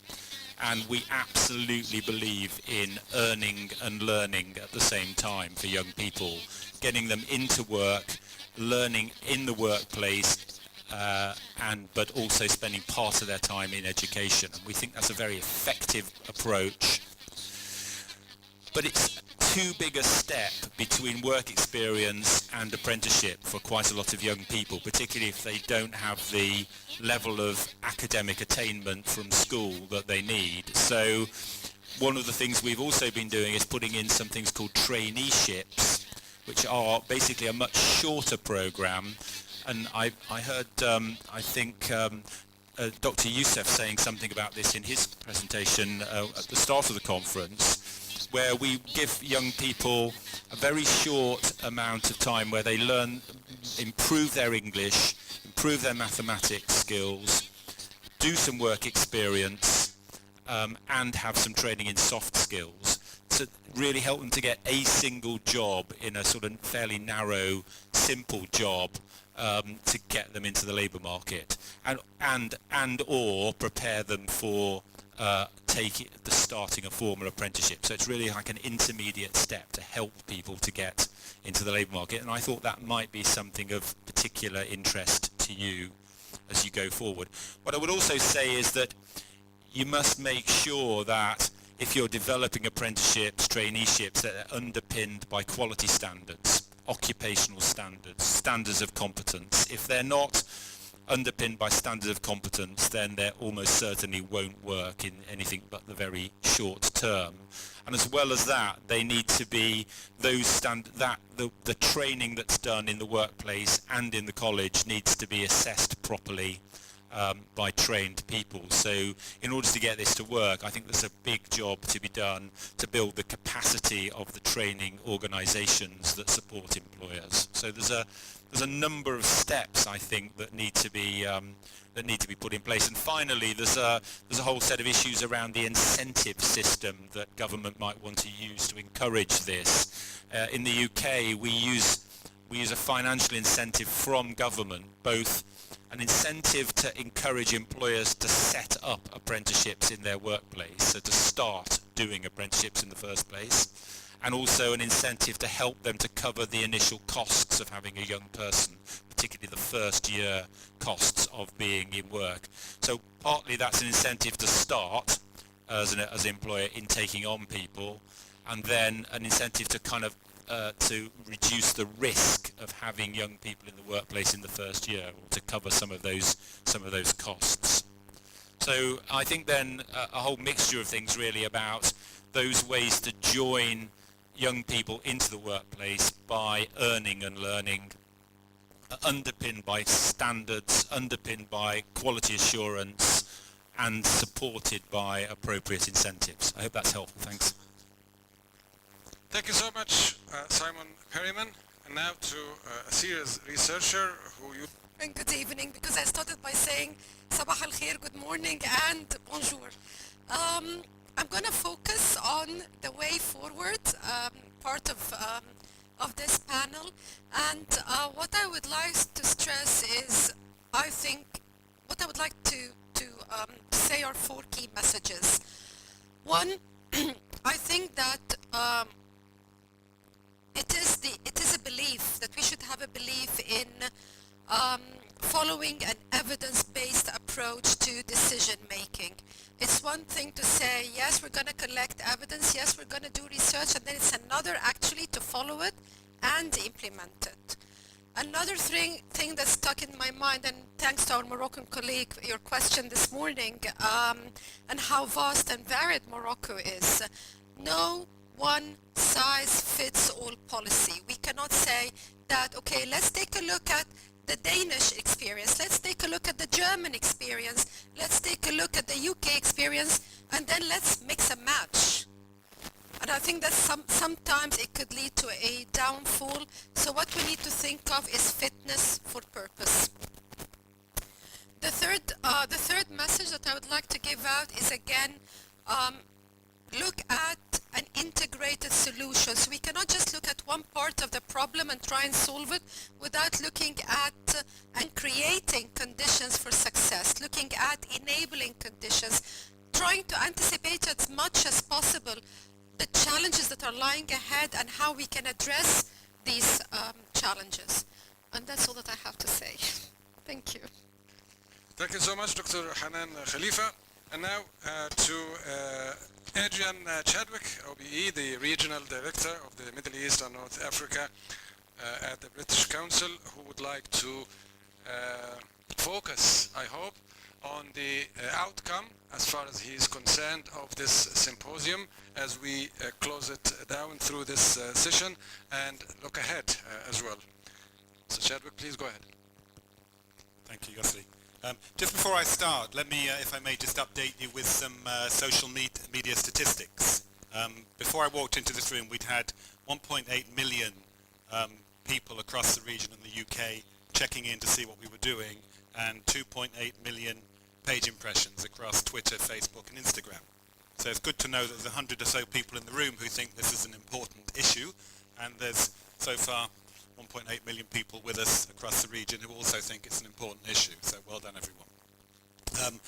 and we absolutely believe in earning and learning at the same time for young people, getting them into work, learning in the workplace, but also spending part of their time in education. And we think that's a very effective approach. But it's too big a step between work experience and apprenticeship for quite a lot of young people, particularly if they don't have the level of academic attainment from school that they need. So one of the things we've also been doing is putting in some things called traineeships, which are basically a much shorter program. And I heard, I think, Dr. Youssef saying something about this in his presentation at the start of the conference, where we give young people a very short amount of time where they learn, improve their English, improve their mathematics skills, do some work experience, and have some training in soft skills to really help them to get a single job in a sort of fairly narrow, simple job to get them into the labour market, and or prepare them for starting a formal apprenticeship. So it's really like an intermediate step to help people to get into the labour market. And I thought that might be something of particular interest to you as you go forward. What I would also say is that you must make sure that if you're developing apprenticeships, traineeships, that are underpinned by quality standards, occupational standards, standards of competence. If they're not underpinned by standards of competence, then they almost certainly won't work in anything but the very short term. And as well as that, they need to be those the training that's done in the workplace and in the college needs to be assessed properly by trained people. So in order to get this to work, I think there's a big job to be done to build the capacity of the training organisations that support employers. So there's a number of steps, I think, that need to be put in place. And finally, there's a whole set of issues around the incentive system that government might want to use to encourage this. In the UK, we use a financial incentive from government, both an incentive to encourage employers to set up apprenticeships in their workplace, so to start doing apprenticeships in the first place, and also an incentive to help them to cover the initial costs of having a young person, particularly the first year costs of being in work. So partly that's an incentive to start as an employer in taking on people, and then an incentive to kind of to reduce the risk of having young people in the workplace in the first year, or to cover some of those costs. So I think then a whole mixture of things really about those ways to join young people into the workplace by earning and learning, underpinned by standards, underpinned by quality assurance, and supported by appropriate incentives. I hope that's helpful. Thanks. Thank you so much, Simon Perryman. And now to a serious researcher who you... And good evening, because I started by saying Sabah al-Khair, good morning, and bonjour. I'm going to focus on the way forward, part of this panel. And what I would like to stress is, I think, what I would like to say are 4 key messages. One, I think that it is a belief that we should have a belief in following an evidence-based approach to decision making. It's one thing to say, yes, we're going to collect evidence, yes, we're going to do research, and then it's another actually to follow it and implement it. Another thing that stuck in my mind, and thanks to our Moroccan colleague, your question this morning, and how vast and varied Morocco is. No one size fits all policy. We cannot say that, okay, let's take a look at the Danish experience, let's take a look at the German experience, let's take a look at the UK experience, and then let's mix and match. And I think that sometimes it could lead to a downfall. So what we need to think of is fitness for purpose. The third message that I would like to give out is, again, look at an integrated solution. So we cannot just look at one part of the problem and try and solve it without looking at and creating conditions for success, looking at enabling conditions, trying to anticipate as much as possible the challenges that are lying ahead and how we can address these challenges. And that's all that I have to say. Thank you. Thank you so much, Dr. Hanan Khalifa. And now to Adrian Chadwick, OBE, the Regional Director of the Middle East and North Africa at the British Council, who would like to focus, I hope, on the outcome, as far as he is concerned, of this symposium as we close it down through this session and look ahead as well. So Chadwick, please go ahead. Thank you, Yosri. Just before I start, let me, if I may, just update you with some social media statistics. Before I walked into this room, we'd had 1.8 million people across the region in the UK checking in to see what we were doing, and 2.8 million page impressions across Twitter, Facebook and Instagram. So it's good to know that there's 100 or so people in the room who think this is an important issue, and there's so far 1.8 million people with us across the region who also think it's an important issue. So well done, everyone.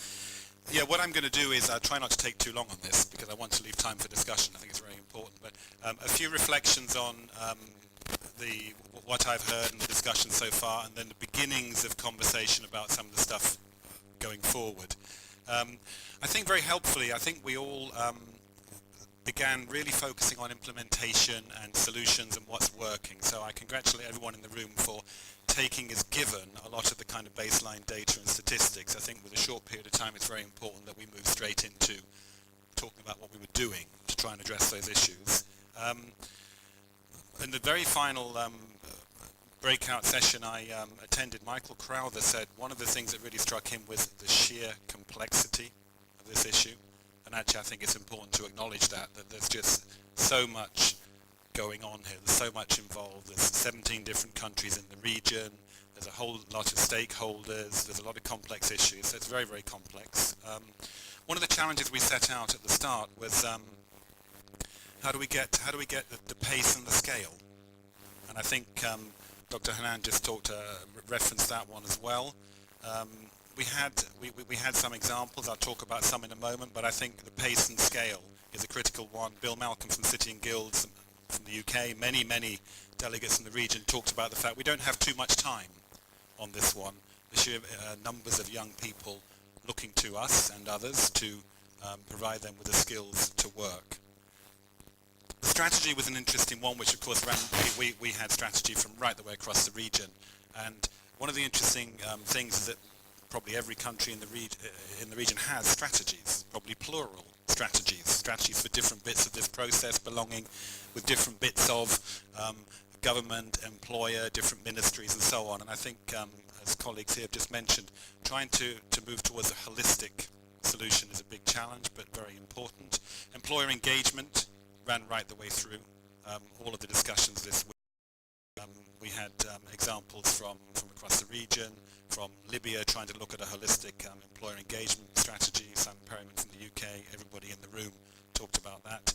Yeah, what I'm going to do is I'll try not to take too long on this because I want to leave time for discussion. I think it's very important. But a few reflections on what I've heard and the discussion so far, and then the beginnings of conversation about some of the stuff going forward. I think very helpfully, I think we all began really focusing on implementation and solutions and what's working. So I congratulate everyone in the room for taking as given a lot of the kind of baseline data and statistics. I think with a short period of time it's very important that we move straight into talking about what we were doing to try and address those issues. In the very final breakout session I attended, Michael Crowther said one of the things that really struck him was the sheer complexity of this issue. And actually I think it's important to acknowledge that there's just so much going on here. There's so much involved. There's 17 different countries in the region. There's a whole lot of stakeholders. There's a lot of complex issues. So it's very, very complex. One of the challenges we set out at the start was how do we get the pace and the scale? And I think Dr. Hanan just referenced that one as well. We had some examples. I'll talk about some in a moment, but I think the pace and scale is a critical one. Bill Malcolm from City and Guilds from the UK, many delegates in the region talked about the fact we don't have too much time on this one. The sheer numbers of young people looking to us and others to provide them with the skills to work. The strategy was an interesting one, which of course we had strategy from right the way across the region. And one of the interesting things is that probably every country in the region has strategies, probably plural strategies for different bits of this process, belonging with different bits of government, employer, different ministries and so on. And I think, as colleagues here have just mentioned, trying to move towards a holistic solution is a big challenge, but very important. Employer engagement ran right the way through all of the discussions this week. We had examples from across the region, from Libya trying to look at a holistic employer engagement strategy. Simon Perryman from the UK, everybody in the room talked about that.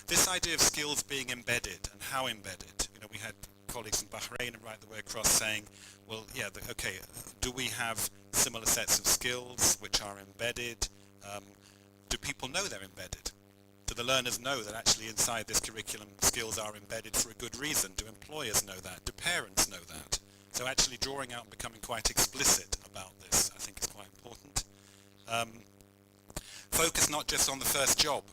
This idea of skills being embedded and how embedded. We had colleagues in Bahrain and right the way across saying, well, yeah, okay, do we have similar sets of skills which are embedded? Do people know they're embedded? Do the learners know that actually inside this curriculum skills are embedded for a good reason? Do employers know that? Do parents know that? So actually drawing out and becoming quite explicit about this, I think, is quite important. Focus not just on the first job,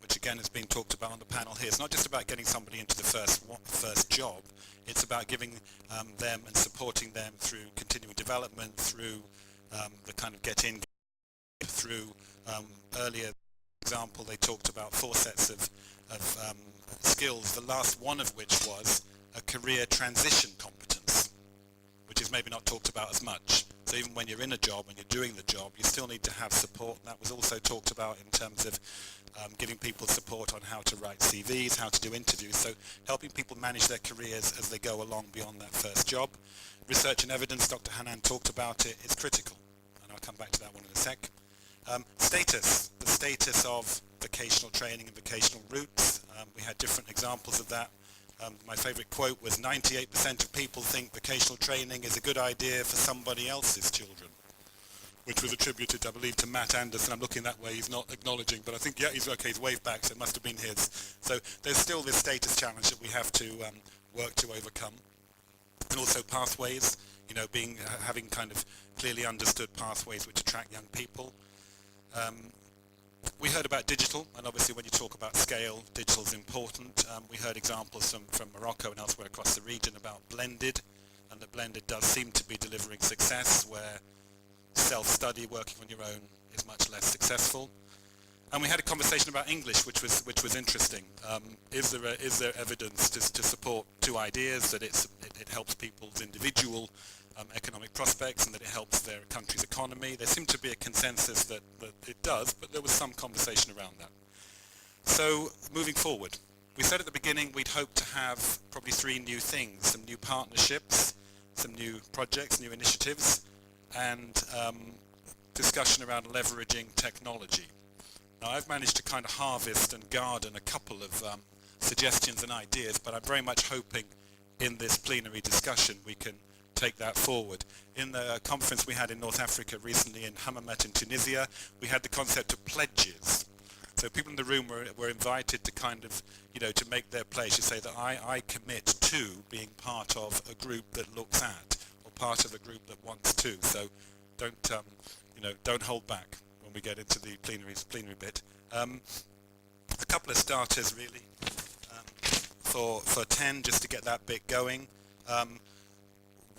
which again has been talked about on the panel here. It's not just about getting somebody into the first job. It's about giving them and supporting them through continuing development, through the kind of get in, through earlier example they talked about 4 sets of skills, the last one of which was a career transition competence, which is maybe not talked about as much. So even when you're in a job and you're doing the job, you still need to have support. That was also talked about in terms of giving people support on how to write CVs, how to do interviews, so helping people manage their careers as they go along beyond that first job. Research and evidence, Dr. Hanan talked about it, is critical, and I'll come back to that one in a sec. Status, the status of vocational training and vocational routes. We had different examples of that. My favourite quote was 98% of people think vocational training is a good idea for somebody else's children, which was attributed, I believe, to Matt Anderson. I'm looking that way, he's not acknowledging, but I think, yeah, he's okay, he's waved back, so it must have been his. So there's still this status challenge that we have to work to overcome. And also pathways, having kind of clearly understood pathways which attract young people. We heard about digital, and obviously when you talk about scale, digital is important. We heard examples from Morocco and elsewhere across the region about blended, and that blended does seem to be delivering success where self-study, working on your own, is much less successful. And we had a conversation about English, which was interesting. Is there evidence to support 2 ideas, that it helps people's individual economic prospects and that it helps their country's economy? There seemed to be a consensus that it does, but there was some conversation around that. So moving forward, we said at the beginning we'd hope to have probably 3 new things, some new partnerships, some new projects, new initiatives, and discussion around leveraging technology. Now I've managed to kind of harvest and garden a couple of suggestions and ideas, but I'm very much hoping in this plenary discussion we can take that forward. In the conference we had in North Africa recently in Hammamet in Tunisia, we had the concept of pledges. So people in the room were invited to kind of, to make their pledge, to say that I commit to being part of a group that looks at, or part of a group that wants to. So don't hold back when we get into the plenary bit. A couple of starters really for 10, just to get that bit going.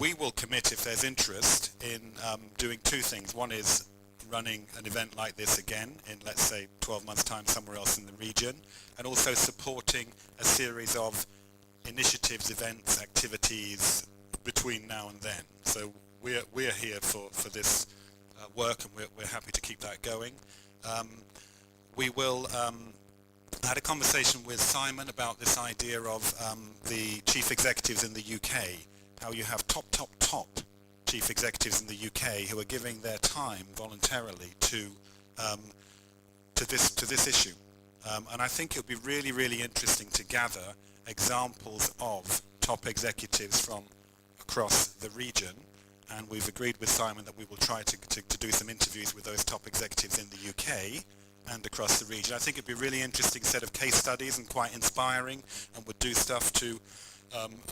We will commit, if there's interest, in doing 2 things. One is running an event like this again in, let's say, 12 months' time somewhere else in the region, and also supporting a series of initiatives, events, activities between now and then. So we're here for this work, and we're happy to keep that going. We will I had a conversation with Simon about this idea of the chief executives in the UK, how you have top chief executives in the UK who are giving their time voluntarily to this issue. And I think it would be really, really interesting to gather examples of top executives from across the region, and we've agreed with Simon that we will try to do some interviews with those top executives in the UK and across the region. I think it'd be a really interesting set of case studies and quite inspiring, and would do stuff to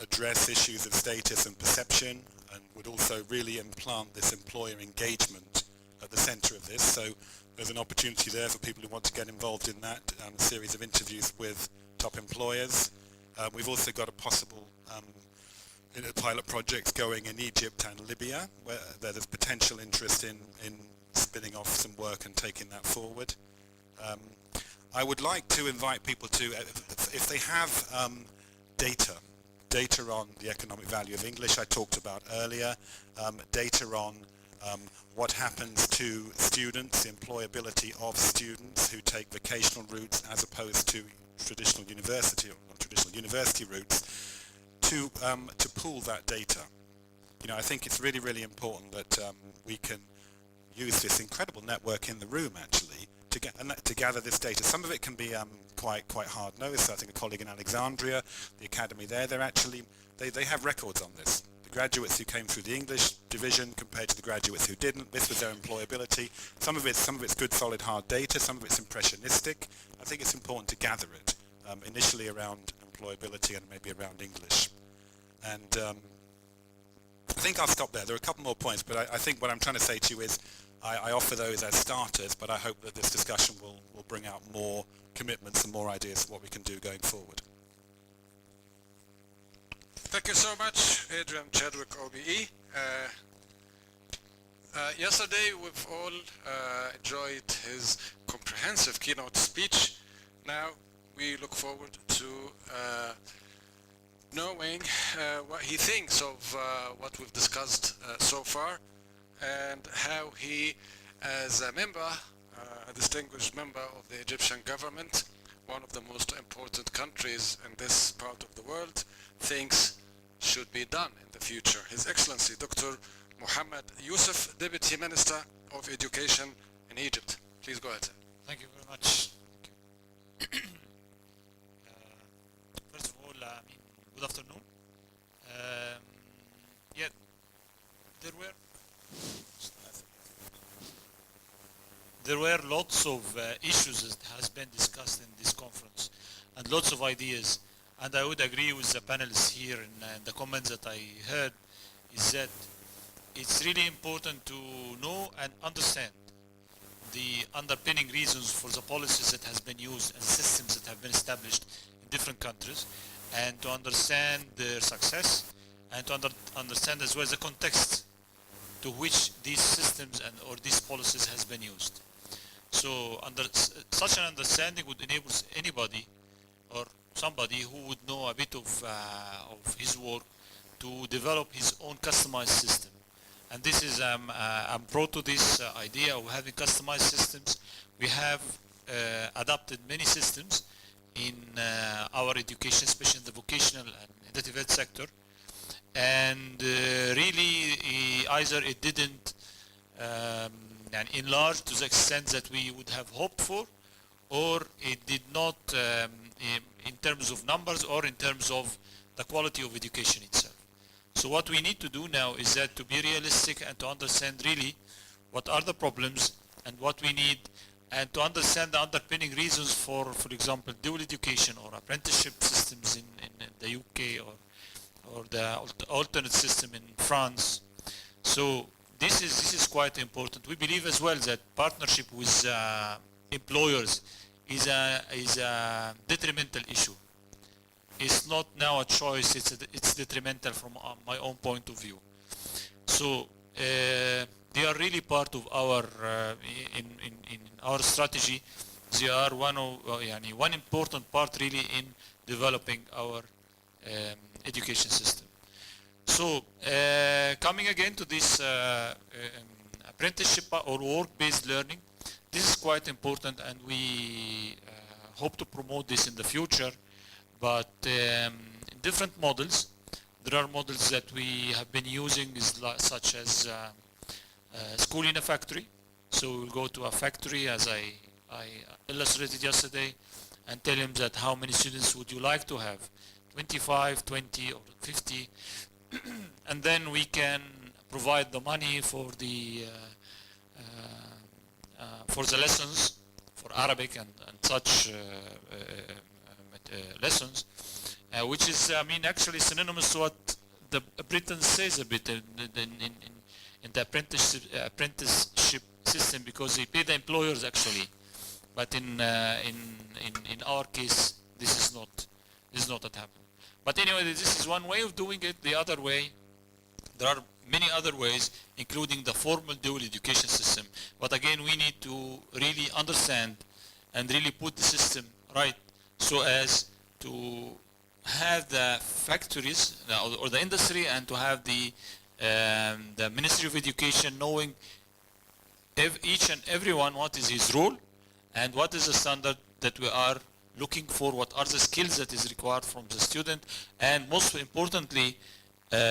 address issues of status and perception, and would also really implant this employer engagement at the centre of this. So there's an opportunity there for people who want to get involved in that, a series of interviews with top employers. We've also got a possible pilot project going in Egypt and Libya, where there's potential interest in spinning off some work and taking that forward. I would like to invite people to, if they have data on the economic value of English I talked about earlier, data on what happens to students, the employability of students who take vocational routes as opposed to traditional university or non-traditional university routes, to pool that data. You know, I think it's really, really important that we can use this incredible network in the room actually to gather this data. Some of it can be quite hard-nosed. I think a colleague in Alexandria, the academy there, they have records on this. The graduates who came through the English division compared to the graduates who didn't. This was their employability. Some of it's good, solid, hard data. Some of it's impressionistic. I think it's important to gather it initially around employability and maybe around English. And I think I'll stop there. There are a couple more points, but I think what I'm trying to say to you is I offer those as starters, but I hope that this discussion will bring out more commitments and more ideas of what we can do going forward. Thank you so much, Adrian Chadwick, OBE. Yesterday we've all enjoyed his comprehensive keynote speech. Now we look forward to knowing what he thinks of what we've discussed so far, and how he, as a member, a distinguished member of the Egyptian government, one of the most important countries in this part of the world, thinks should be done in the future. His Excellency Dr. Mohamed Youssef, Deputy Minister of Education in Egypt. Please go ahead. Thank you very much. First of all, good afternoon. Yeah, there were lots of issues that has been discussed in this conference, and lots of ideas. And I would agree with the panelists here, and the comments that I heard is that it's really important to know and understand the underpinning reasons for the policies that has been used and systems that have been established in different countries, and to understand their success, and to understand as well the context to which these systems or these policies has been used. So such an understanding would enable anybody or somebody who would know a bit of his work to develop his own customized system. And this is, I'm pro to this idea of having customized systems. We have adopted many systems in our education, especially in the vocational and in the TVET sector. And really, either it didn't enlarge to the extent that we would have hoped for, or it did not in terms of numbers or in terms of the quality of education itself. So what we need to do now is that to be realistic and to understand really what are the problems and what we need, and to understand the underpinning reasons for example, dual education or apprenticeship systems in the UK or the alternate system in France. So this is quite important. We believe as well that partnership with employers is a detrimental issue. It's not now a choice, it's detrimental from my own point of view. So they are really part of our, in our strategy. They are one important part really in developing our education system. So coming again to this apprenticeship or work-based learning, this is quite important, and we hope to promote this in the future. But different models, there are models that we have been using such as school in a factory. So we'll go to a factory, as I illustrated yesterday, and tell him that how many students would you like to have, 25, 20 or 50, and then we can provide the money for the lessons for Arabic and such lessons, which is actually synonymous to what the Britain says a bit in the apprenticeship system, because they pay the employers actually, but in our case this is not what happened. But anyway, this is one way of doing it. The other way, there are many other ways, including the formal dual education system. But again, we need to really understand and really put the system right, so as to have the factories or the industry, and to have the Ministry of Education knowing each and everyone what is his role and what is the standard that we are looking for what are the skills that is required from the student, and most importantly,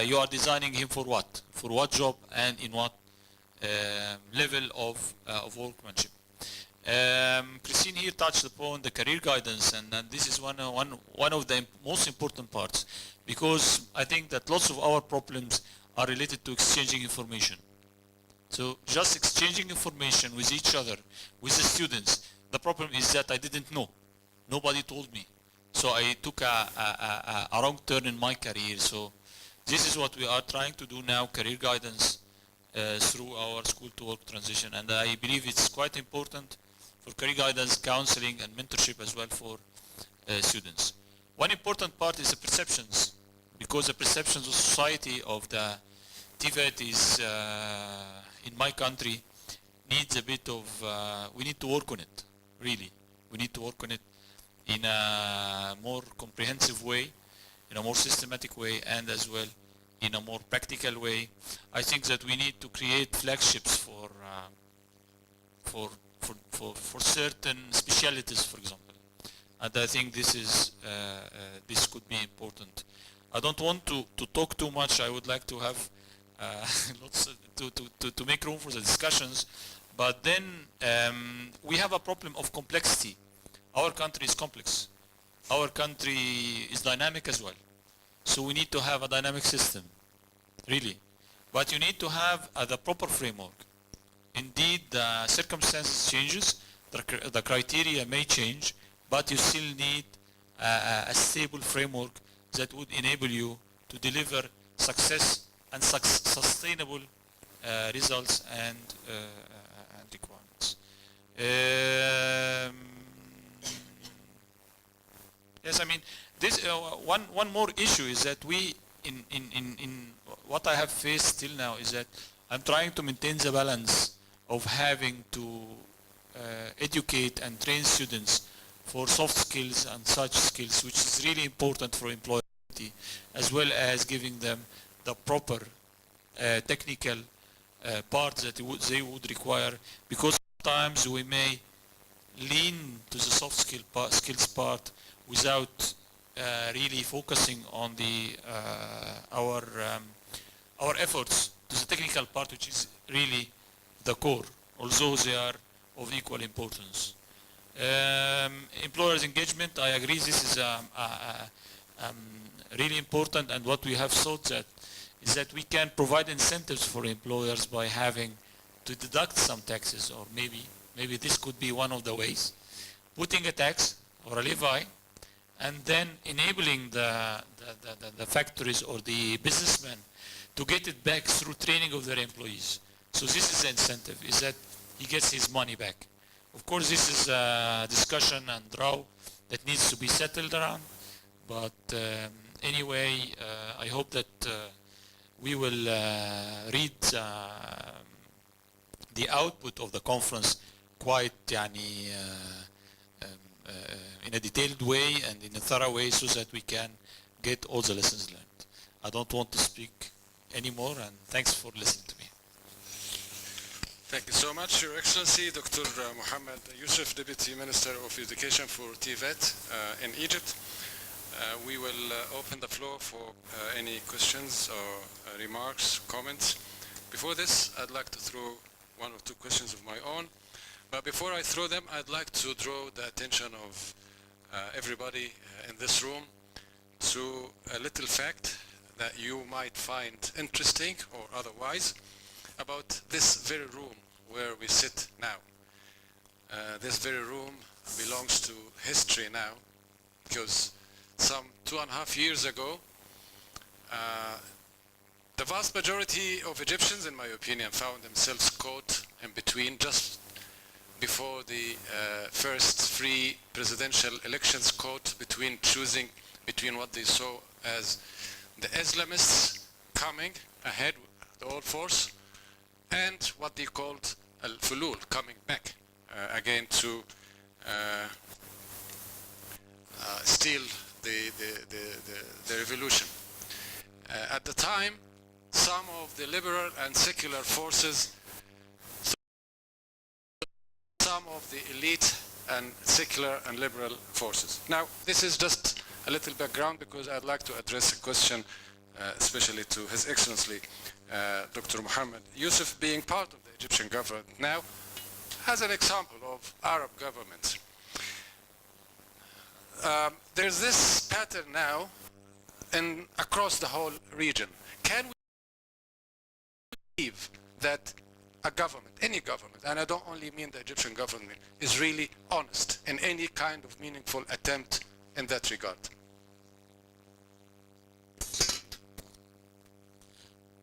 you are designing him for what job, and in what level of workmanship. Christine here touched upon the career guidance, and this is one of the most important parts, because I think that lots of our problems are related to exchanging information. So just exchanging information with each other, with the students. The problem is that I didn't know. Nobody told me. So I took a wrong turn in my career. So this is what we are trying to do now, career guidance through our school to work transition. And I believe it's quite important for career guidance, counseling, and mentorship as well for students. One important part is the perceptions, because the perceptions of society of the TVET is, in my country, needs a bit of, we need to work on it, really. We need to work on it in a more comprehensive way, in a more systematic way, and as well in a more practical way. I think that we need to create flagships for certain specialties, for example. And I think this is this could be important. I don't want to talk too much. I would like to have lots to make room for the discussions. But then we have a problem of complexity. Our country is complex. Our country is dynamic as well. So we need to have a dynamic system, really. But you need to have the proper framework. Indeed, the circumstances changes, the criteria may change, but you still need a stable framework that would enable you to deliver success and sustainable results and requirements. Yes, I mean, this one more issue is that we, in what I have faced till now, is that I'm trying to maintain the balance of having to educate and train students for soft skills and such skills, which is really important for employability, as well as giving them the proper technical parts that they would require, because sometimes we may lean to the soft skills part without really focusing on the our efforts to the technical part, which is really the core, although they are of equal importance. Employers engagement, I agree, this is really important, and what we have thought that is that we can provide incentives for employers by having to deduct some taxes, or maybe this could be one of the ways, putting a tax or a levy, and then enabling the factories or the businessmen to get it back through training of their employees. So this is the incentive, is that he gets his money back. Of course, this is a discussion and row that needs to be settled around, but anyway, I hope that we will read the output of the conference quite in a detailed way and in a thorough way, so that we can get all the lessons learned. I don't want to speak anymore, and thanks for listening to me. Thank you so much, Your Excellency, Dr. Mohamed Youssef, Deputy Minister of Education for TVET in Egypt. We will open the floor for any questions or remarks, comments. Before this, I'd like to throw one or two questions of my own. But before I throw them, I'd like to draw the attention of everybody in this room to a little fact that you might find interesting or otherwise about this very room where we sit now. This very room belongs to history now, because some 2.5 years ago, the vast majority of Egyptians, in my opinion, found themselves caught in between just before the first free presidential elections, caught between choosing between what they saw as the Islamists coming ahead with all force and what they called al-fulul, coming back again to steal the revolution. At the time, some of the liberal and secular forces, some of the elite and secular and liberal forces. Now, this is just a little background because I'd like to address a question especially to His Excellency Dr. Mohamed. Youssef, being part of the Egyptian government now, as an example of Arab governments. There's this pattern now across the whole region. Can we believe that a government, any government, and I don't only mean the Egyptian government, is really honest in any kind of meaningful attempt in that regard?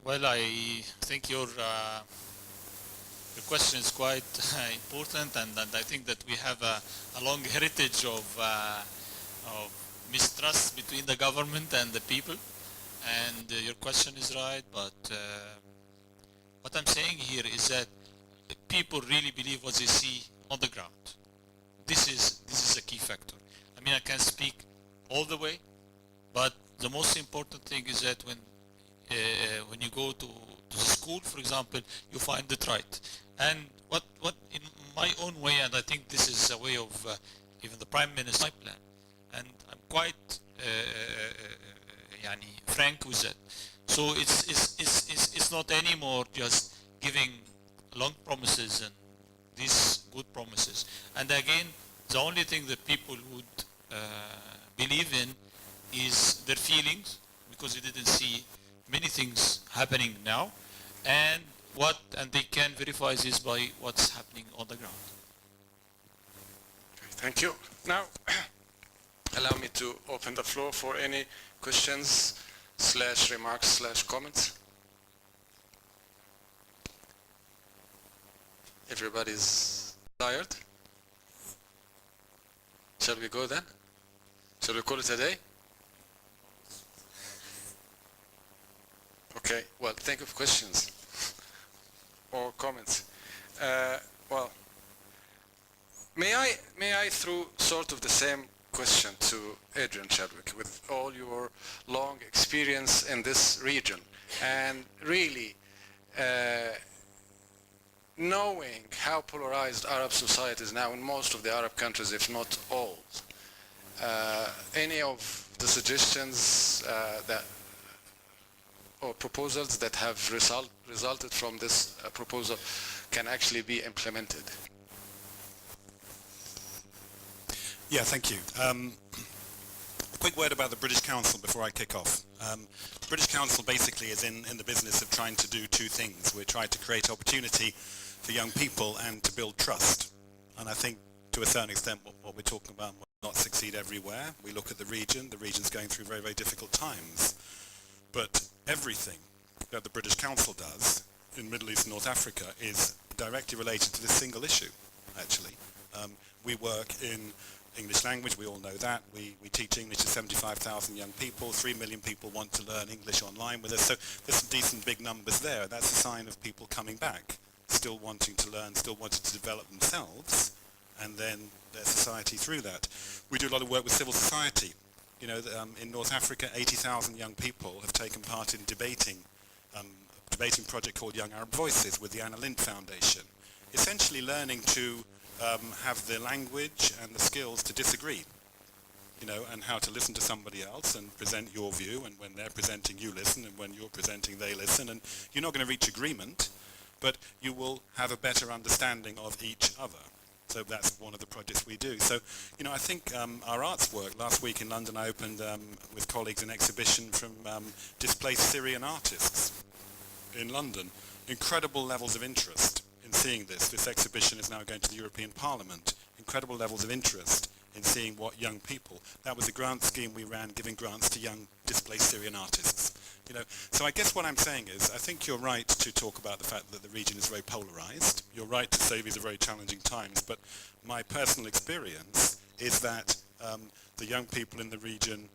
Well, I think your question is quite important, and I think that we have a long heritage of mistrust between the government and the people, and your question is right, but what I'm saying here is that people really believe what they see on the ground. This is a key factor. I mean, I can speak all the way, but the most important thing is that when you go to the school, for example, you find it right. And what in my own way, and I think this is a way of even the Prime Minister's plan, and I'm quite frank with that. So it's not anymore just giving long promises and these good promises. And again, the only thing that people would believe in is their feelings, because they didn't see many things happening now, and they can verify this by what's happening on the ground. Okay, thank you. Now, allow me to open the floor for any questions / remarks / comments. Everybody's tired? Shall we go then? Shall we call it a day? Okay, well, think of questions or comments. Well, may I throw sort of the same question to Adrian Chadwick, with all your long experience in this region, and really knowing how polarized Arab society is now in most of the Arab countries, if not all. Any of the suggestions or proposals that have resulted from this proposal can actually be implemented? Yeah, thank you. A quick word about the British Council before I kick off. The British Council basically is in the business of trying to do two things. We're trying to create opportunity for young people and to build trust. And I think to a certain extent what we're talking about will not succeed everywhere. We look at the region's going through very, very difficult times. But everything that the British Council does in Middle East and North Africa is directly related to this single issue, actually. We work in English language, we all know that. We teach English to 75,000 young people. 3 million people want to learn English online with us. So there's some decent big numbers there. That's a sign of people coming back, still wanting to learn, still wanting to develop themselves, and then their society through that. We do a lot of work with civil society. You know, in North Africa, 80,000 young people have taken part in debating project called Young Arab Voices with the Anna Lindh Foundation. Essentially learning to have the language and the skills to disagree, you know, and how to listen to somebody else and present your view, and when they're presenting you listen, and when you're presenting they listen, and you're not going to reach agreement, but you will have a better understanding of each other. So that's one of the projects we do. So, you know, I think our arts work, last week in London I opened with colleagues an exhibition from displaced Syrian artists in London. Incredible levels of interest in seeing this. This exhibition is now going to the European Parliament. Incredible levels of interest in seeing what young people. That was a grant scheme we ran, giving grants to young displaced Syrian artists. You know, so I guess what I'm saying is, I think you're right to talk about the fact that the region is very polarized. You're right to say these are very challenging times, but my personal experience is that the young people in the region,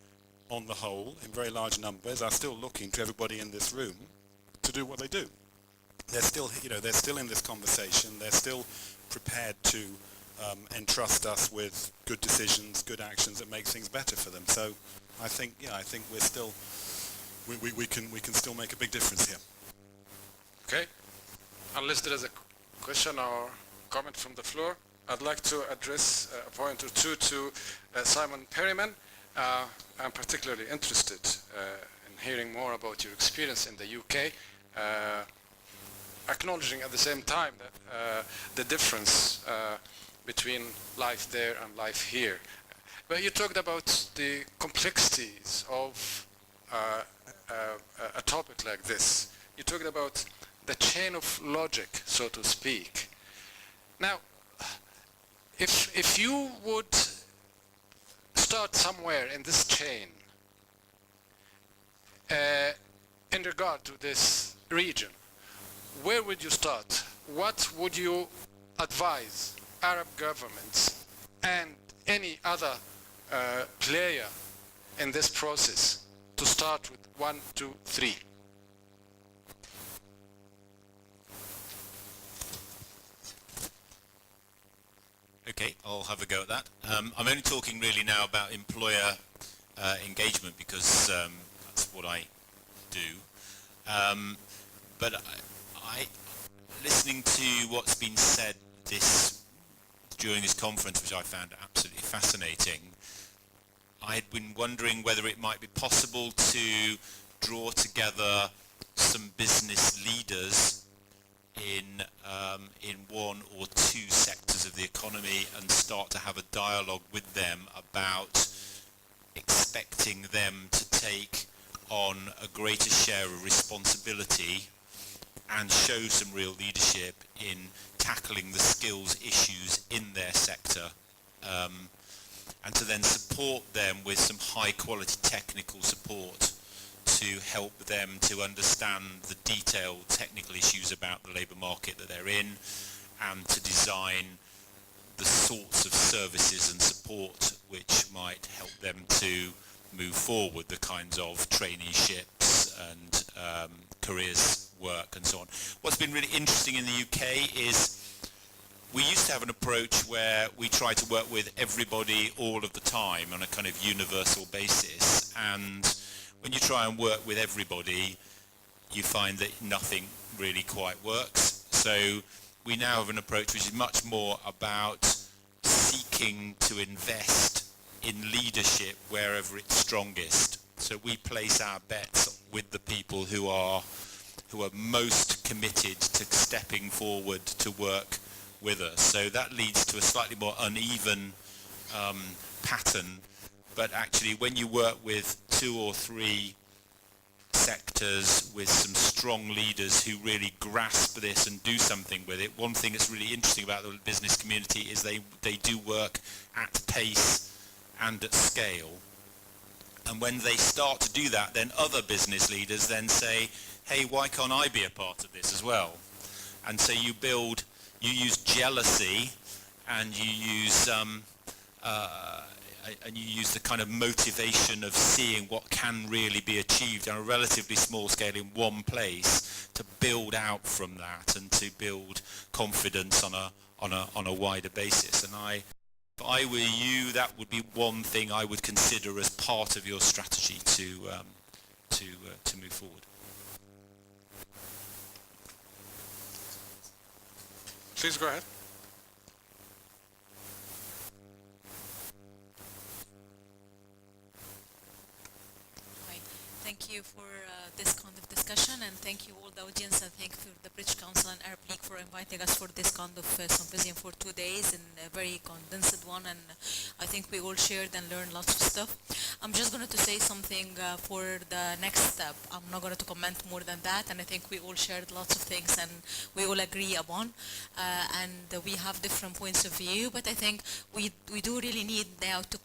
on the whole, in very large numbers, are still looking to everybody in this room to do what they do. They're still, you know, they're still in this conversation. They're still prepared to entrust us with good decisions, good actions that make things better for them. So I think, yeah, I think we're still, we can still make a big difference here. Okay. Unless there is a question or comment from the floor. I'd like to address a point or two to Simon Perryman. I'm particularly interested in hearing more about your experience in the UK, acknowledging at the same time that the difference between life there and life here. But you talked about the complexities of a topic like this. You talked about the chain of logic, so to speak. Now, if you would start somewhere in this chain in regard to this region, where would you start? What would you advise Arab governments and any other player in this process to start with 1, 2, 3? Okay, I'll have a go at that. I'm only talking really now about employer engagement because that's what I do. But listening to what's been said during this conference, which I found absolutely fascinating, I had been wondering whether it might be possible to draw together some business leaders in one or two sectors of the economy and start to have a dialogue with them about expecting them to take on a greater share of responsibility and show some real leadership in tackling the skills issues in their sector, and to then support them with some high quality technical support to help them to understand the detailed technical issues about the labour market that they're in, and to design the sorts of services and support which might help them to move forward, the kinds of traineeships and careers work and so on. What's been really interesting in the UK is we used to have an approach where we try to work with everybody all of the time on a kind of universal basis, and when you try and work with everybody, you find that nothing really quite works. So we now have an approach which is much more about seeking to invest in leadership wherever it's strongest. So we place our bets with the people who are most committed to stepping forward to work with us. So that leads to a slightly more uneven pattern. But actually, when you work with 2 or 3 sectors with some strong leaders who really grasp this and do something with it, one thing that's really interesting about the business community is they do work at pace and at scale. And when they start to do that, then other business leaders then say, hey, why can't I be a part of this as well? And so you use jealousy, and you use the kind of motivation of seeing what can really be achieved on a relatively small scale in one place to build out from that and to build confidence on a wider basis. And if I were you, that would be one thing I would consider as part of your strategy to move forward. Please go ahead. Thank you for this kind of discussion, and thank you all the audience, and thank you for the British Council and Arab League for inviting us for this kind of symposium for 2 days, and a very condensed one, and I think we all shared and learned lots of stuff. I'm just going to say something for the next step. I'm not going to comment more than that, and I think we all shared lots of things and we all agree upon, and we have different points of view, but I think we do really need now to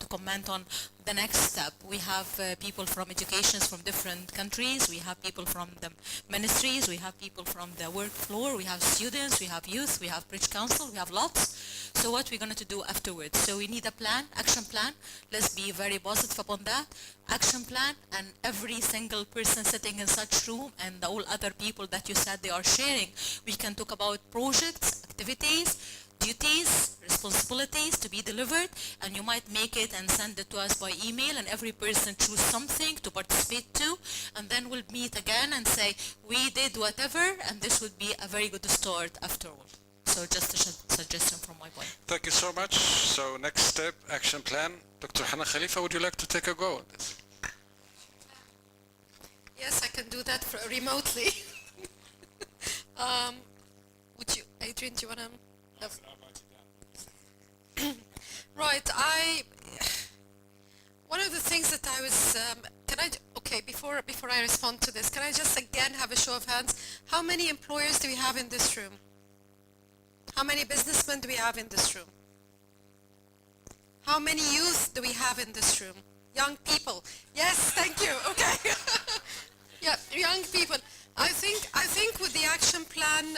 comment on the next step. We have people from educations from different countries, we have people from the ministries, we have people from the work floor, we have students, we have youth, we have British Council, we have lots. So what we're going to do afterwards? So we need a plan, action plan. Let's be very positive upon that. Action plan, and every single person sitting in such room and all other people that you said they are sharing, we can talk about projects, activities, duties, responsibilities to be delivered, and you might make it and send it to us by email, and every person choose something to participate to, and then we'll meet again and say we did whatever, and this would be a very good start after all. So just a suggestion from my point. Thank you so much. So next step, action plan. Dr. Hanan Khalifa, would you like to take a go on this? Yes, I can do that remotely. Would you, Adrian, do you want to? Right, one of the things that I was, okay, before I respond to this, can I just again have a show of hands? How many employers do we have in this room? How many businessmen do we have in this room? How many youth do we have in this room? Young people. Yes, thank you. Okay. Yeah, young people. I think with the action plan,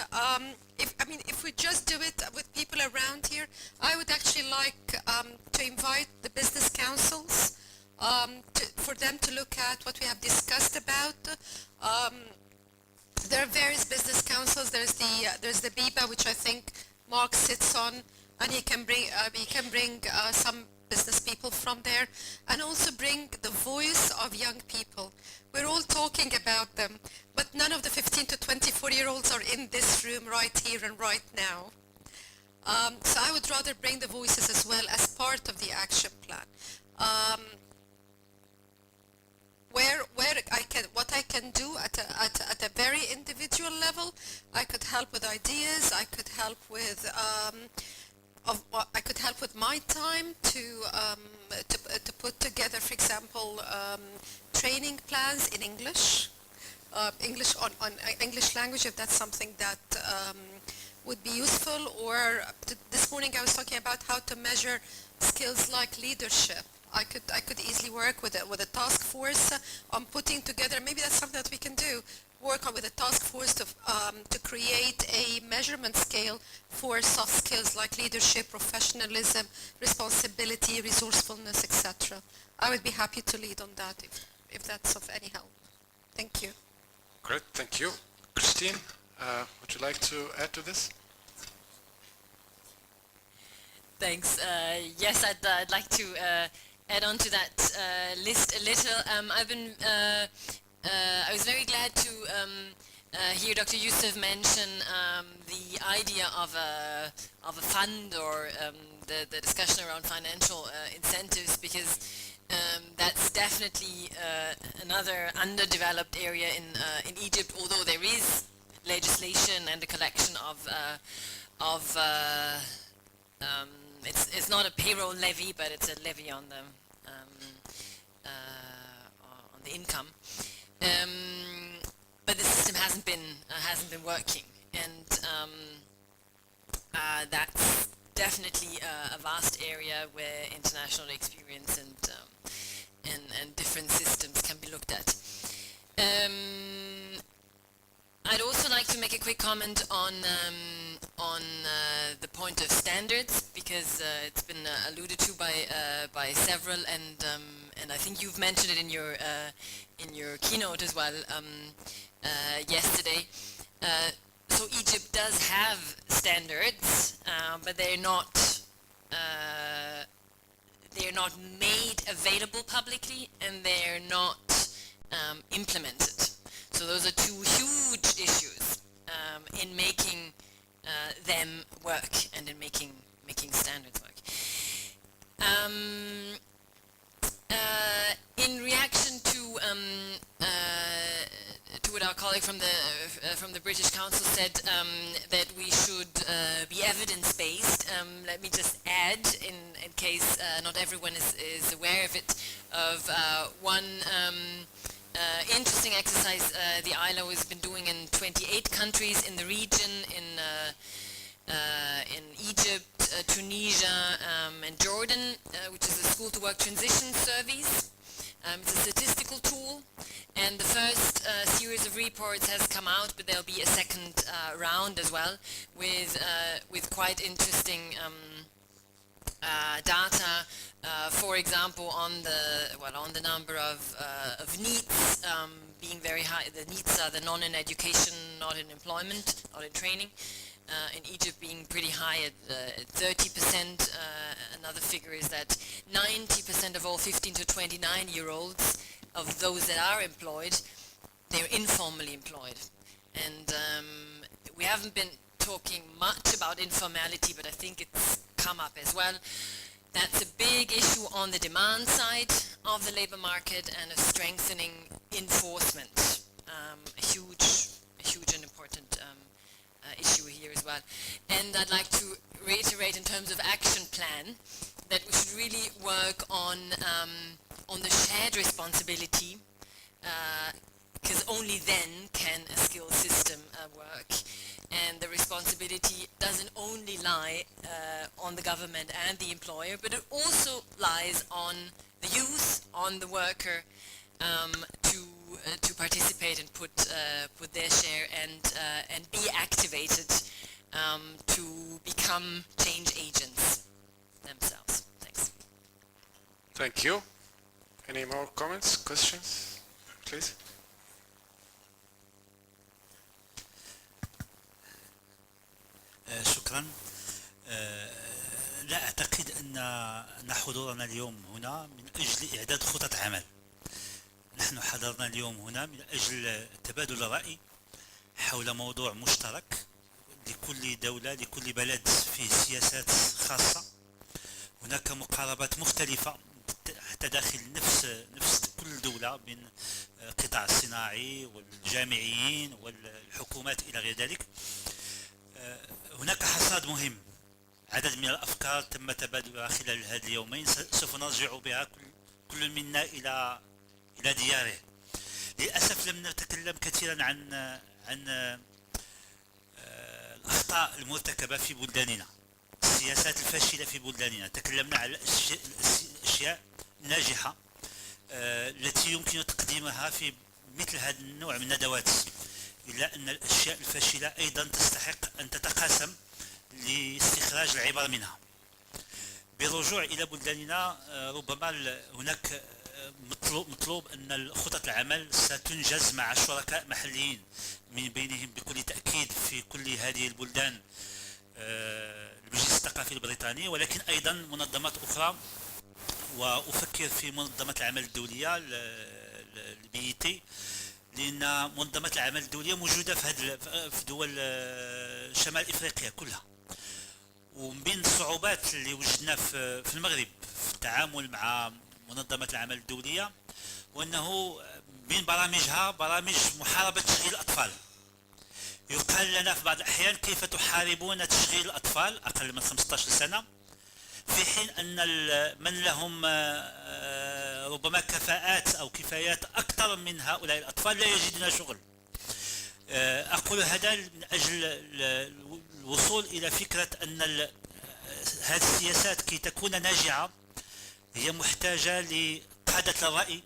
if we just do it with people around here, I would actually like to invite the business councils for them to look at what we have discussed about. There are various business councils. There's the BIBA, which I think Mark sits on, and he can bring some business people from there, and also bring the voice of young people. We're all talking about them, but none of the 15 to 24-year-olds are in this room right here and right now. So I would rather bring the voices as well as part of the action plan. What I can do at a very individual level, I could help with ideas. I could help with my time to put together, for example, training plans in English, English language, if that's something that would be useful. Or this morning I was talking about how to measure skills like leadership. I could easily work with a task force on putting together. Maybe that's something that we can do. Work on with a task force to create a measurement scale for soft skills like leadership, professionalism, responsibility, resourcefulness, etc. I would be happy to lead on that if that's of any help. Thank you. Great, thank you. Christine, would you like to add to this? Thanks. Yes, I'd like to add on to that list a little. I was very glad to hear Dr. Youssef mention the idea of a fund, or the discussion around financial incentives, because that's definitely another underdeveloped area in Egypt. Although there is legislation and a collection of it's not a payroll levy, but it's a levy on the income. But the system hasn't been working, and that's definitely a vast area where international experience and different systems can be looked at. I'd also like to make a quick comment on the point of standards, because it's been alluded to by several, and I think you've mentioned it in your keynote as well yesterday. So Egypt does have standards, but they're not made available publicly, and they're not implemented. So those are two huge issues in making them work and in making standards work. In reaction to what our colleague from the British Council said, that we should be evidence-based, let me just add, in case not everyone is aware of it, of one interesting exercise the ILO has been doing in 28 countries in the region, in Egypt, Tunisia, and Jordan, which is the School to Work Transition Surveys. It's a statistical tool, and the first series of reports has come out, but there'll be a second round as well, with quite interesting data. For example, on the number of NEETs being very high. The NEETs are the non in education, not in employment, not in training. In Egypt being pretty high at 30%. Another figure is that 90% of all 15 to 29-year-olds, of those that are employed, they're informally employed. And we haven't been talking much about informality, but I think it's come up as well. That's a big issue on the demand side of the labor market and a strengthening enforcement. A huge and important issue here as well. And I'd like to reiterate in terms of action plan that we should really work on the shared responsibility, because only then can a skill system work. And the responsibility doesn't only lie on the government and the employer, but it also lies on the youth, on the worker, to participate and put their share and be activated to become change agents themselves. Thanks. Thank you. Any more comments, questions, please? شكرا. لا أعتقد أن حضورنا اليوم هنا من أجل إعداد خطط عمل. نحن حضرنا اليوم هنا من أجل تبادل الرأي حول موضوع مشترك لكل دولة، لكل بلد فيه سياسات خاصة. هناك مقاربات مختلفة حتى داخل نفس كل دولة بين القطاع الصناعي والجامعيين والحكومات إلى غير ذلك. هناك حصاد مهم، عدد من الأفكار تم تبادلها خلال هذه اليومين سوف نرجع بها كل منا إلى دياره. للأسف لم نتكلم كثيرا عن الأخطاء المرتكبة في بلداننا، السياسات الفاشلة في بلداننا. تكلمنا على الأشياء الناجحة التي يمكن تقديمها في مثل هذا النوع من الندوات، إلا أن الأشياء الفاشلة أيضا تستحق أن تتقاسم لاستخراج العبر منها. بالرجوع إلى بلداننا ربما هناك مطلوب أن خطط العمل ستنجز مع شركاء محليين، من بينهم بكل تأكيد في كل هذه البلدان المجلس الثقافي البريطاني، ولكن أيضا منظمات أخرى. وأفكر في منظمة العمل الدولية الBET، لأن منظمة العمل الدولية موجودة في دول شمال إفريقيا كلها. ومن بين الصعوبات اللي وجدنا في المغرب في التعامل مع منظمة العمل الدولية، وأنه من برامجها برامج محاربة تشغيل الأطفال. يقال لنا في بعض الأحيان كيف تحاربون تشغيل الأطفال أقل من 15 سنة، في حين أن من لهم ربما كفاءات أو كفايات أكثر من هؤلاء الأطفال لا يجدون شغل. أقول هذا من أجل الوصول إلى فكرة أن هذه السياسات كي تكون ناجعة هي محتاجة لقادة الرأي،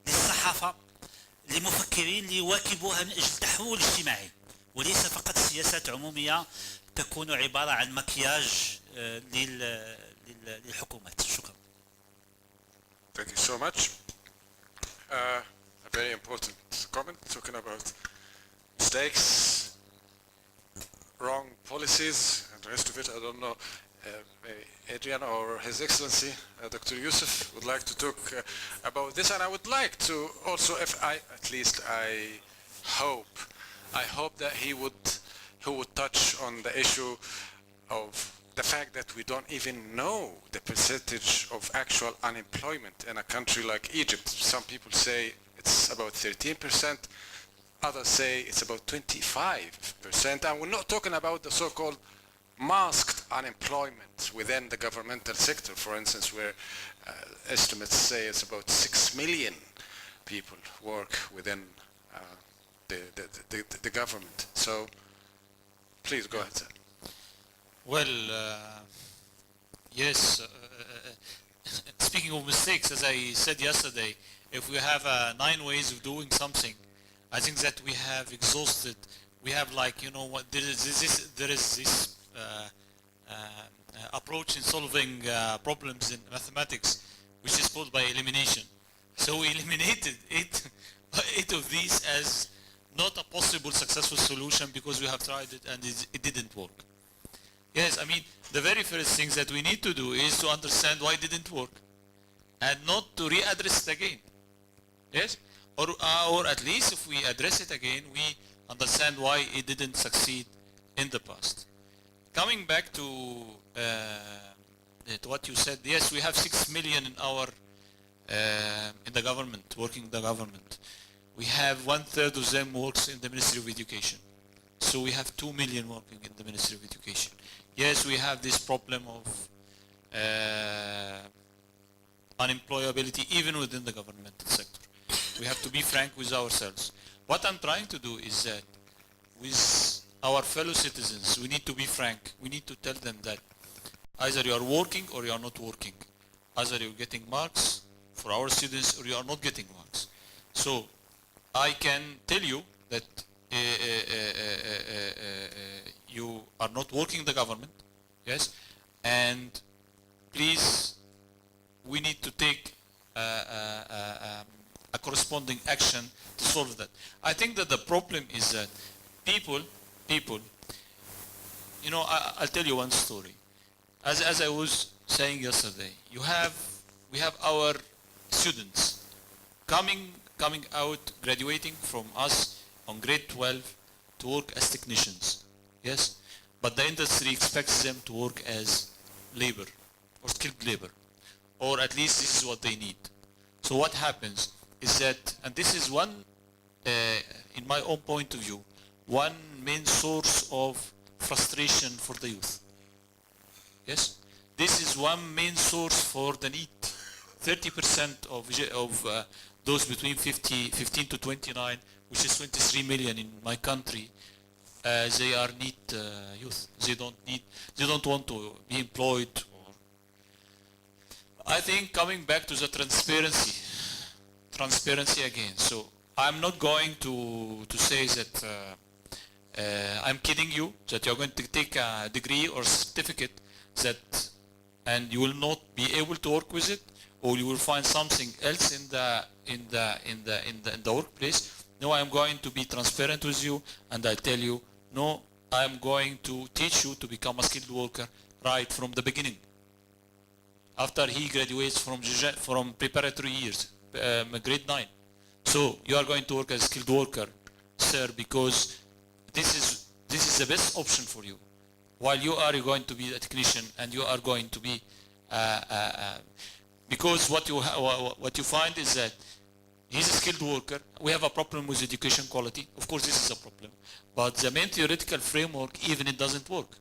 للصحافة، لمفكرين ليواكبوها من أجل التحول الاجتماعي، وليس فقط سياسات عمومية تكون عبارة عن مكياج للحكومات. شكرا. Thank you so much. A very important comment talking about mistakes, wrong policies, and the rest of it. I don't know. Adrian or His Excellency, Dr. Youssef, would like to talk about this, and I would like to also, if I hope that he would touch on the issue of the fact that we don't even know the percentage of actual unemployment in a country like Egypt. Some people say it's about 13%, others say it's about 25%, and we're not talking about the so-called masked unemployment within the governmental sector, for instance, where estimates say it's about 6 million people work within the government. So please go ahead, sir. Well, yes, speaking of mistakes, as I said yesterday, if we have 9 ways of doing something, I think that we have exhausted. We have, like, you know what, there is this approach in solving problems in mathematics, which is called by elimination. So we eliminated 8 of these as not a possible successful solution because we have tried it and it didn't work. Yes, I mean, the very first thing that we need to do is to understand why it didn't work and not to readdress it again. Yes? Or at least if we address it again, we understand why it didn't succeed in the past. coming back to what you said, yes, we have 6 million in our in the government, working in the government. We have 1/3 of them works in the Ministry of Education. So we have 2 million working in the Ministry of Education. Yes, we have this problem of unemployability even within the governmental sector. We have to be frank with ourselves. What I'm trying to do is that with our fellow citizens, we need to be frank. We need to tell them that either you are working or you are not working. Either you're getting marks for our students or you are not getting marks. So I can tell you that you are not working the government, yes, and please, we need to take a corresponding action to solve that. I think that the problem is that people, you know, I'll tell you one story. As I was saying yesterday, we have our students coming out, graduating from us on grade 12 to work as technicians, yes? But the industry expects them to work as labor or skilled labor, or at least this is what they need. So what happens is that, and this is one, in my own point of view, one main source of frustration for the youth. Yes? This is one main source for the need. 30% of those between 15 to 29, which is 23 million in my country, they are NEET youth. They don't want to be employed. I think coming back to the transparency again. So I'm not going to say that I'm kidding you, that you're going to take a degree or certificate and you will not be able to work with it, or you will find something else in the workplace. No, I'm going to be transparent with you, and I tell you, no, I'm going to teach you to become a skilled worker right from the beginning. After he graduates from preparatory years, grade 9. So you are going to work as a skilled worker, sir, because this is the best option for you. While you are going to be a technician, and you are going to be because what you find is that he's a skilled worker. We have a problem with education quality. Of course, this is a problem. But the main theoretical framework, even it doesn't work.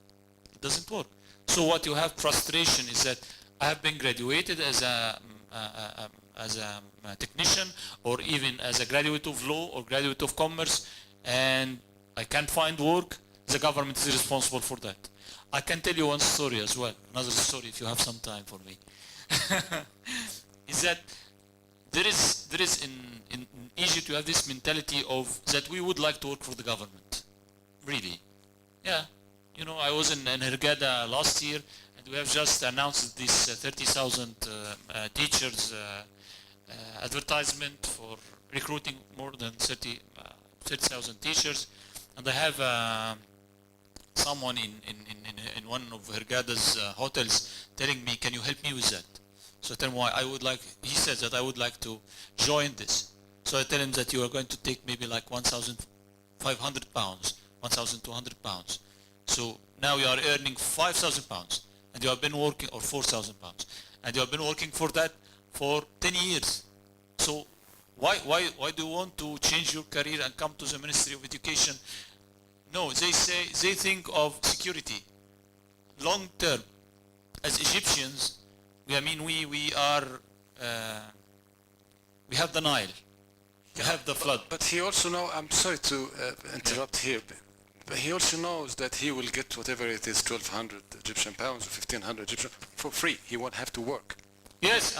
It doesn't work. So what you have frustration is that I have been graduated as a technician, or even as a graduate of law or graduate of commerce, and I can't find work. The government is responsible for that. I can tell you one story as well. Another story, if you have some time for me. Is that there is in Egypt, you have this mentality of that we would like to work for the government. Really. Yeah. You know, I was in Hurghada last year, and we have just announced this 30,000 teachers advertisement for recruiting more than 30,000 teachers. And I have someone in one of Hurghada's hotels telling me, can you help me with that? So I tell him why I would like, he says that I would like to join this. So I tell him that you are going to take maybe like 1,500 pounds, 1,200 pounds. So now you are earning 5,000 pounds, and you have been working, or 4,000 pounds, and you have been working for that for 10 years. So why do you want to change your career and come to the Ministry of Education? No, they think of security, long term. As Egyptians, we are, we have the Nile, we have the flood. But he also knows, I'm sorry to interrupt here, but he also knows that he will get whatever it is, 1,200 Egyptian pounds or 1,500 Egyptian for free. He won't have to work. Yes,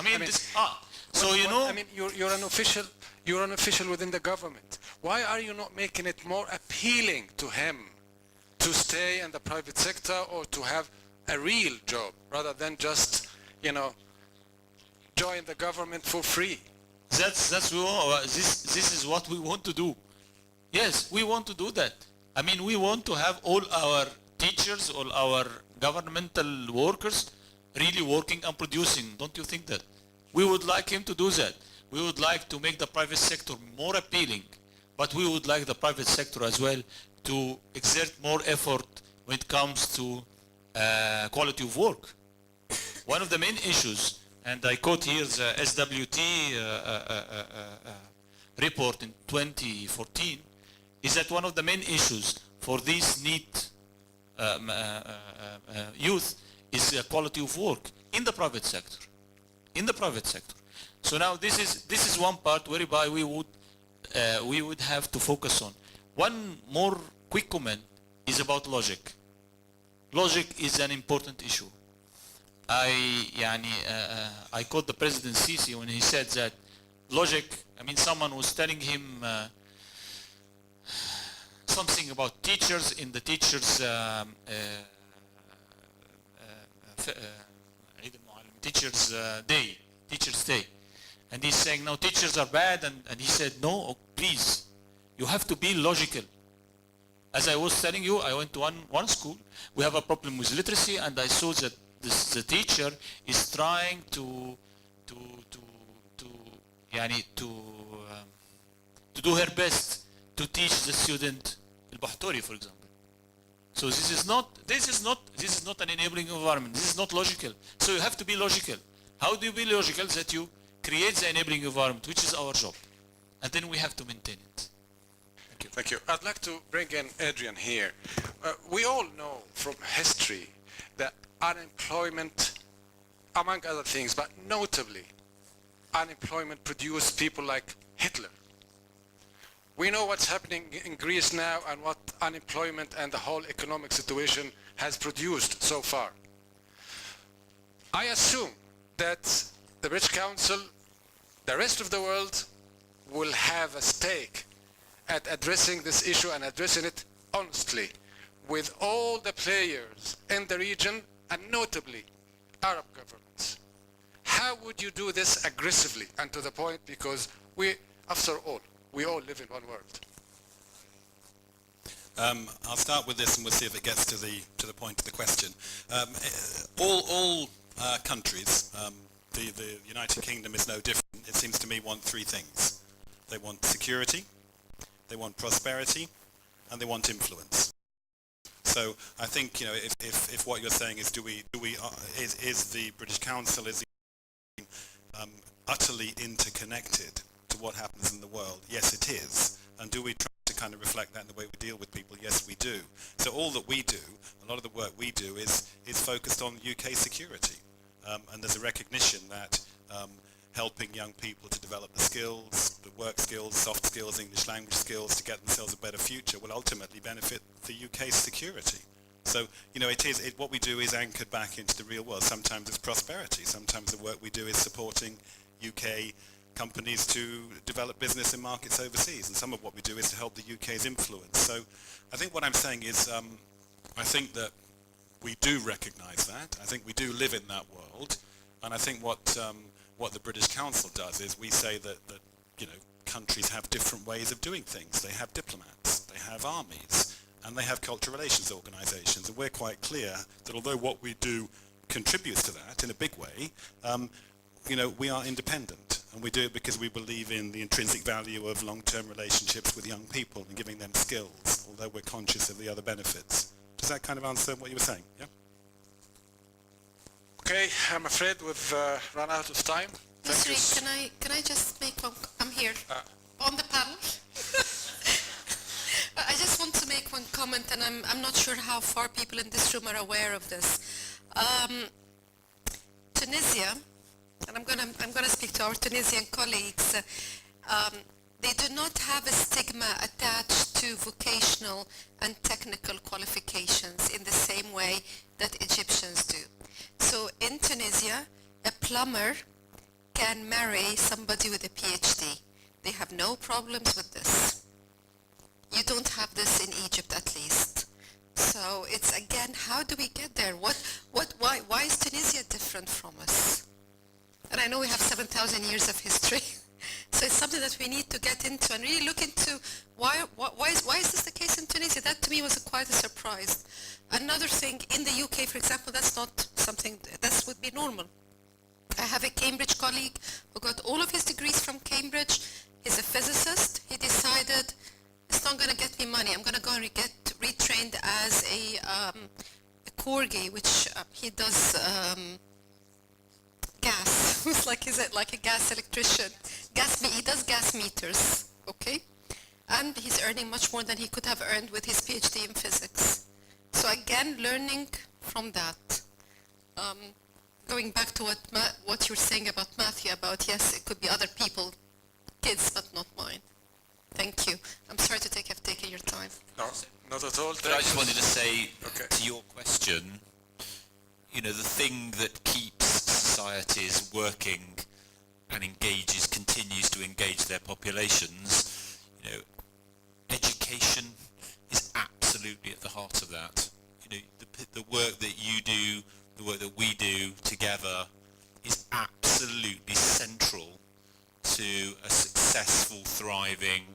so you know. I mean, you're an official within the government. Why are you not making it more appealing to him to stay in the private sector or to have a real job rather than just, you know, join the government for free? This is what we want to do. Yes, we want to do that. I mean, we want to have all our teachers, all our governmental workers really working and producing. Don't you think that? We would like him to do that. We would like to make the private sector more appealing, but we would like the private sector as well to exert more effort when it comes to quality of work. One of the main issues, and I quote here the SWT report in 2014, is that one of the main issues for these NEET youth is quality of work in the private sector. In the private sector. So now this is one part whereby we would have to focus on. One more quick comment is about logic. Logic is an important issue. I quote the President Sisi when he said that logic, I mean someone was telling him something about teachers in the teachers teachers day, and he's saying no, teachers are bad, and he said no, please, you have to be logical. As I was telling you, I went to one school, we have a problem with literacy, and I saw that the teacher is trying to do her best to teach the student al-Bahtori, for example. So this is not an enabling environment. This is not logical. So you have to be logical. How do you be logical? That you create the enabling environment, which is our job, and then we have to maintain it. Thank you. Thank you. I'd like to bring in Adrian here. We all know from history that unemployment, among other things, but notably, unemployment produced people like Hitler. We know what's happening in Greece now and what unemployment and the whole economic situation has produced so far. I assume that the British Council, the rest of the world, will have a stake at addressing this issue and addressing it honestly with all the players in the region and notably Arab governments. How would you do this aggressively and to the point, because we, after all, we all live in one world? I'll start with this and we'll see if it gets to the point of the question. All countries, the United Kingdom is no different, it seems to me, want three things. They want security, they want prosperity, and they want influence. So I think, you know, if what you're saying is is the British Council utterly interconnected to what happens in the world? Yes, it is. And do we try to kind of reflect that in the way we deal with people? Yes, we do. So all that we do, a lot of the work we do is focused on UK security. And there's a recognition that helping young people to develop the skills, the work skills, soft skills, English language skills to get themselves a better future will ultimately benefit the UK's security. So, you know, what we do is anchored back into the real world. Sometimes it's prosperity. Sometimes the work we do is supporting UK companies to develop business in markets overseas. And some of what we do is to help the UK's influence. So I think what I'm saying is I think that we do recognize that. I think we do live in that world. And I think what the British Council does is we say that you know, countries have different ways of doing things. They have diplomats, they have armies, and they have cultural relations organizations. And we're quite clear that although what we do contributes to that in a big way, you know, we are independent. And we do it because we believe in the intrinsic value of long-term relationships with young people and giving them skills, although we're conscious of the other benefits. Does that kind of answer what you were saying? Yeah? Okay, I'm afraid we've run out of time. Yosri, can I just make one? I'm here on the panel. I just want to make one comment, and I'm not sure how far people in this room are aware of this. Tunisia, and I'm gonna speak to our Tunisian colleagues. They do not have a stigma attached to vocational and technical qualifications in the same way that Egyptians do. So in Tunisia, a plumber can marry somebody with a PhD. They have no problems with this. You don't have this in Egypt, at least. So it's, again, how do we get there? Why is Tunisia different from us? And I know we have 7,000 years of history. So it's something that we need to get into and really look into why is this the case in Tunisia? That to me was quite a surprise. Another thing, in the UK, for example, that's not something, that would be normal. I have a Cambridge colleague who got all of his degrees from Cambridge. He's a physicist. He decided, it's not going to get me money. I'm going to go and get retrained as a Corgi, which he does gas. It's like, is it like a gas electrician? He does gas meters, okay? And he's earning much more than he could have earned with his PhD in physics. So again, learning from that. Going back to what you're saying about Matthew, about yes, it could be other people, kids, but not mine. Thank you. I'm sorry to have taken your time. No, not at all. But I just wanted to say to your question, you know, the thing that keeps societies working and continues to engage their populations, you know, education is absolutely at the heart of that. You know, the work that you do, the work that we do together is absolutely central to a successful, thriving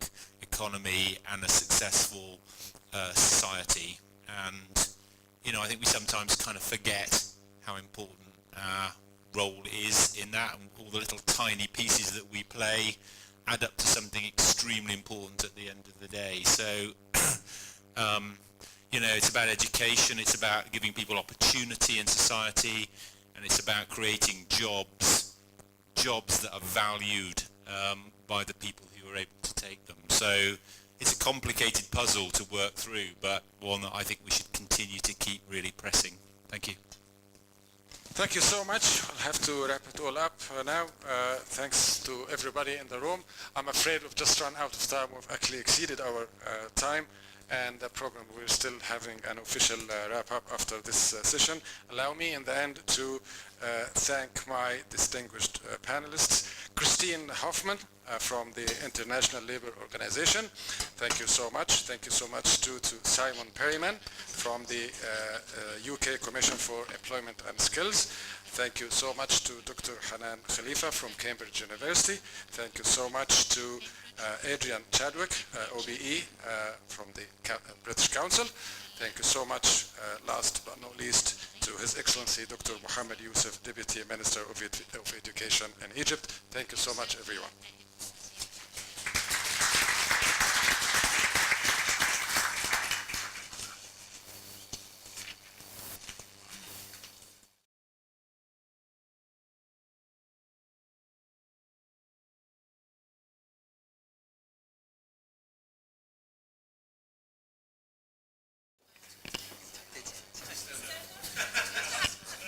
economy and a successful society. And, you know, I think we sometimes kind of forget how important our role is in that, and all the little tiny pieces that we play add up to something extremely important at the end of the day. So, you know, it's about education, it's about giving people opportunity in society, and it's about creating jobs that are valued by the people who are able to take them. So it's a complicated puzzle to work through, but one that I think we should continue to keep really pressing. Thank you. Thank you so much. I'll have to wrap it all up now. Thanks to everybody in the room. I'm afraid we've just run out of time. We've actually exceeded our time, and the program, we're still having an official wrap-up after this session. Allow me in the end to thank my distinguished panelists. Christine Hofmann from the International Labour Organization. Thank you so much. Thank you so much too to Simon Perryman from the UK Commission for Employment and Skills. Thank you so much to Dr. Hanan Khalifa from Cambridge University. Thank you so much to Adrian Chadwick, OBE, from the British Council. Thank you so much, last but not least, to His Excellency Dr. Mohamed Youssef, Deputy Minister of Education in Egypt. Thank you so much, everyone.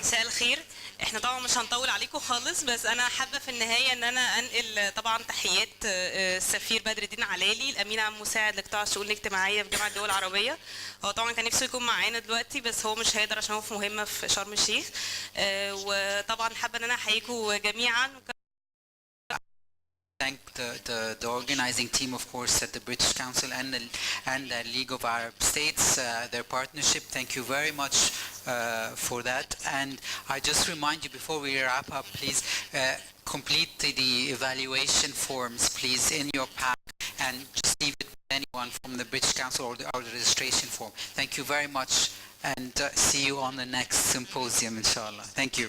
مساء الخير. احنا طبعا مش هنطول عليكم خالص، بس انا حابه في النهايه ان انا انقل طبعا تحيات السفير بدر الدين علالي، الامين عام مساعد لقطاع الشؤون الاجتماعيه في جامعه الدول العربيه. هو طبعا كان نفسه يكون معانا دلوقتي، بس هو مش هيقدر عشان هو في مهمه في شرم الشيخ. وطبعا حابه ان انا احييكم جميعا. Thank the organizing team, of course, at the British Council and the League of Arab States, their partnership. Thank you very much for that. And I just remind you before we wrap up, please complete the evaluation forms, please, in your pack, and just leave it with anyone from the British Council or the registration form. Thank you very much, and see you on the next symposium, inshallah. Thank you.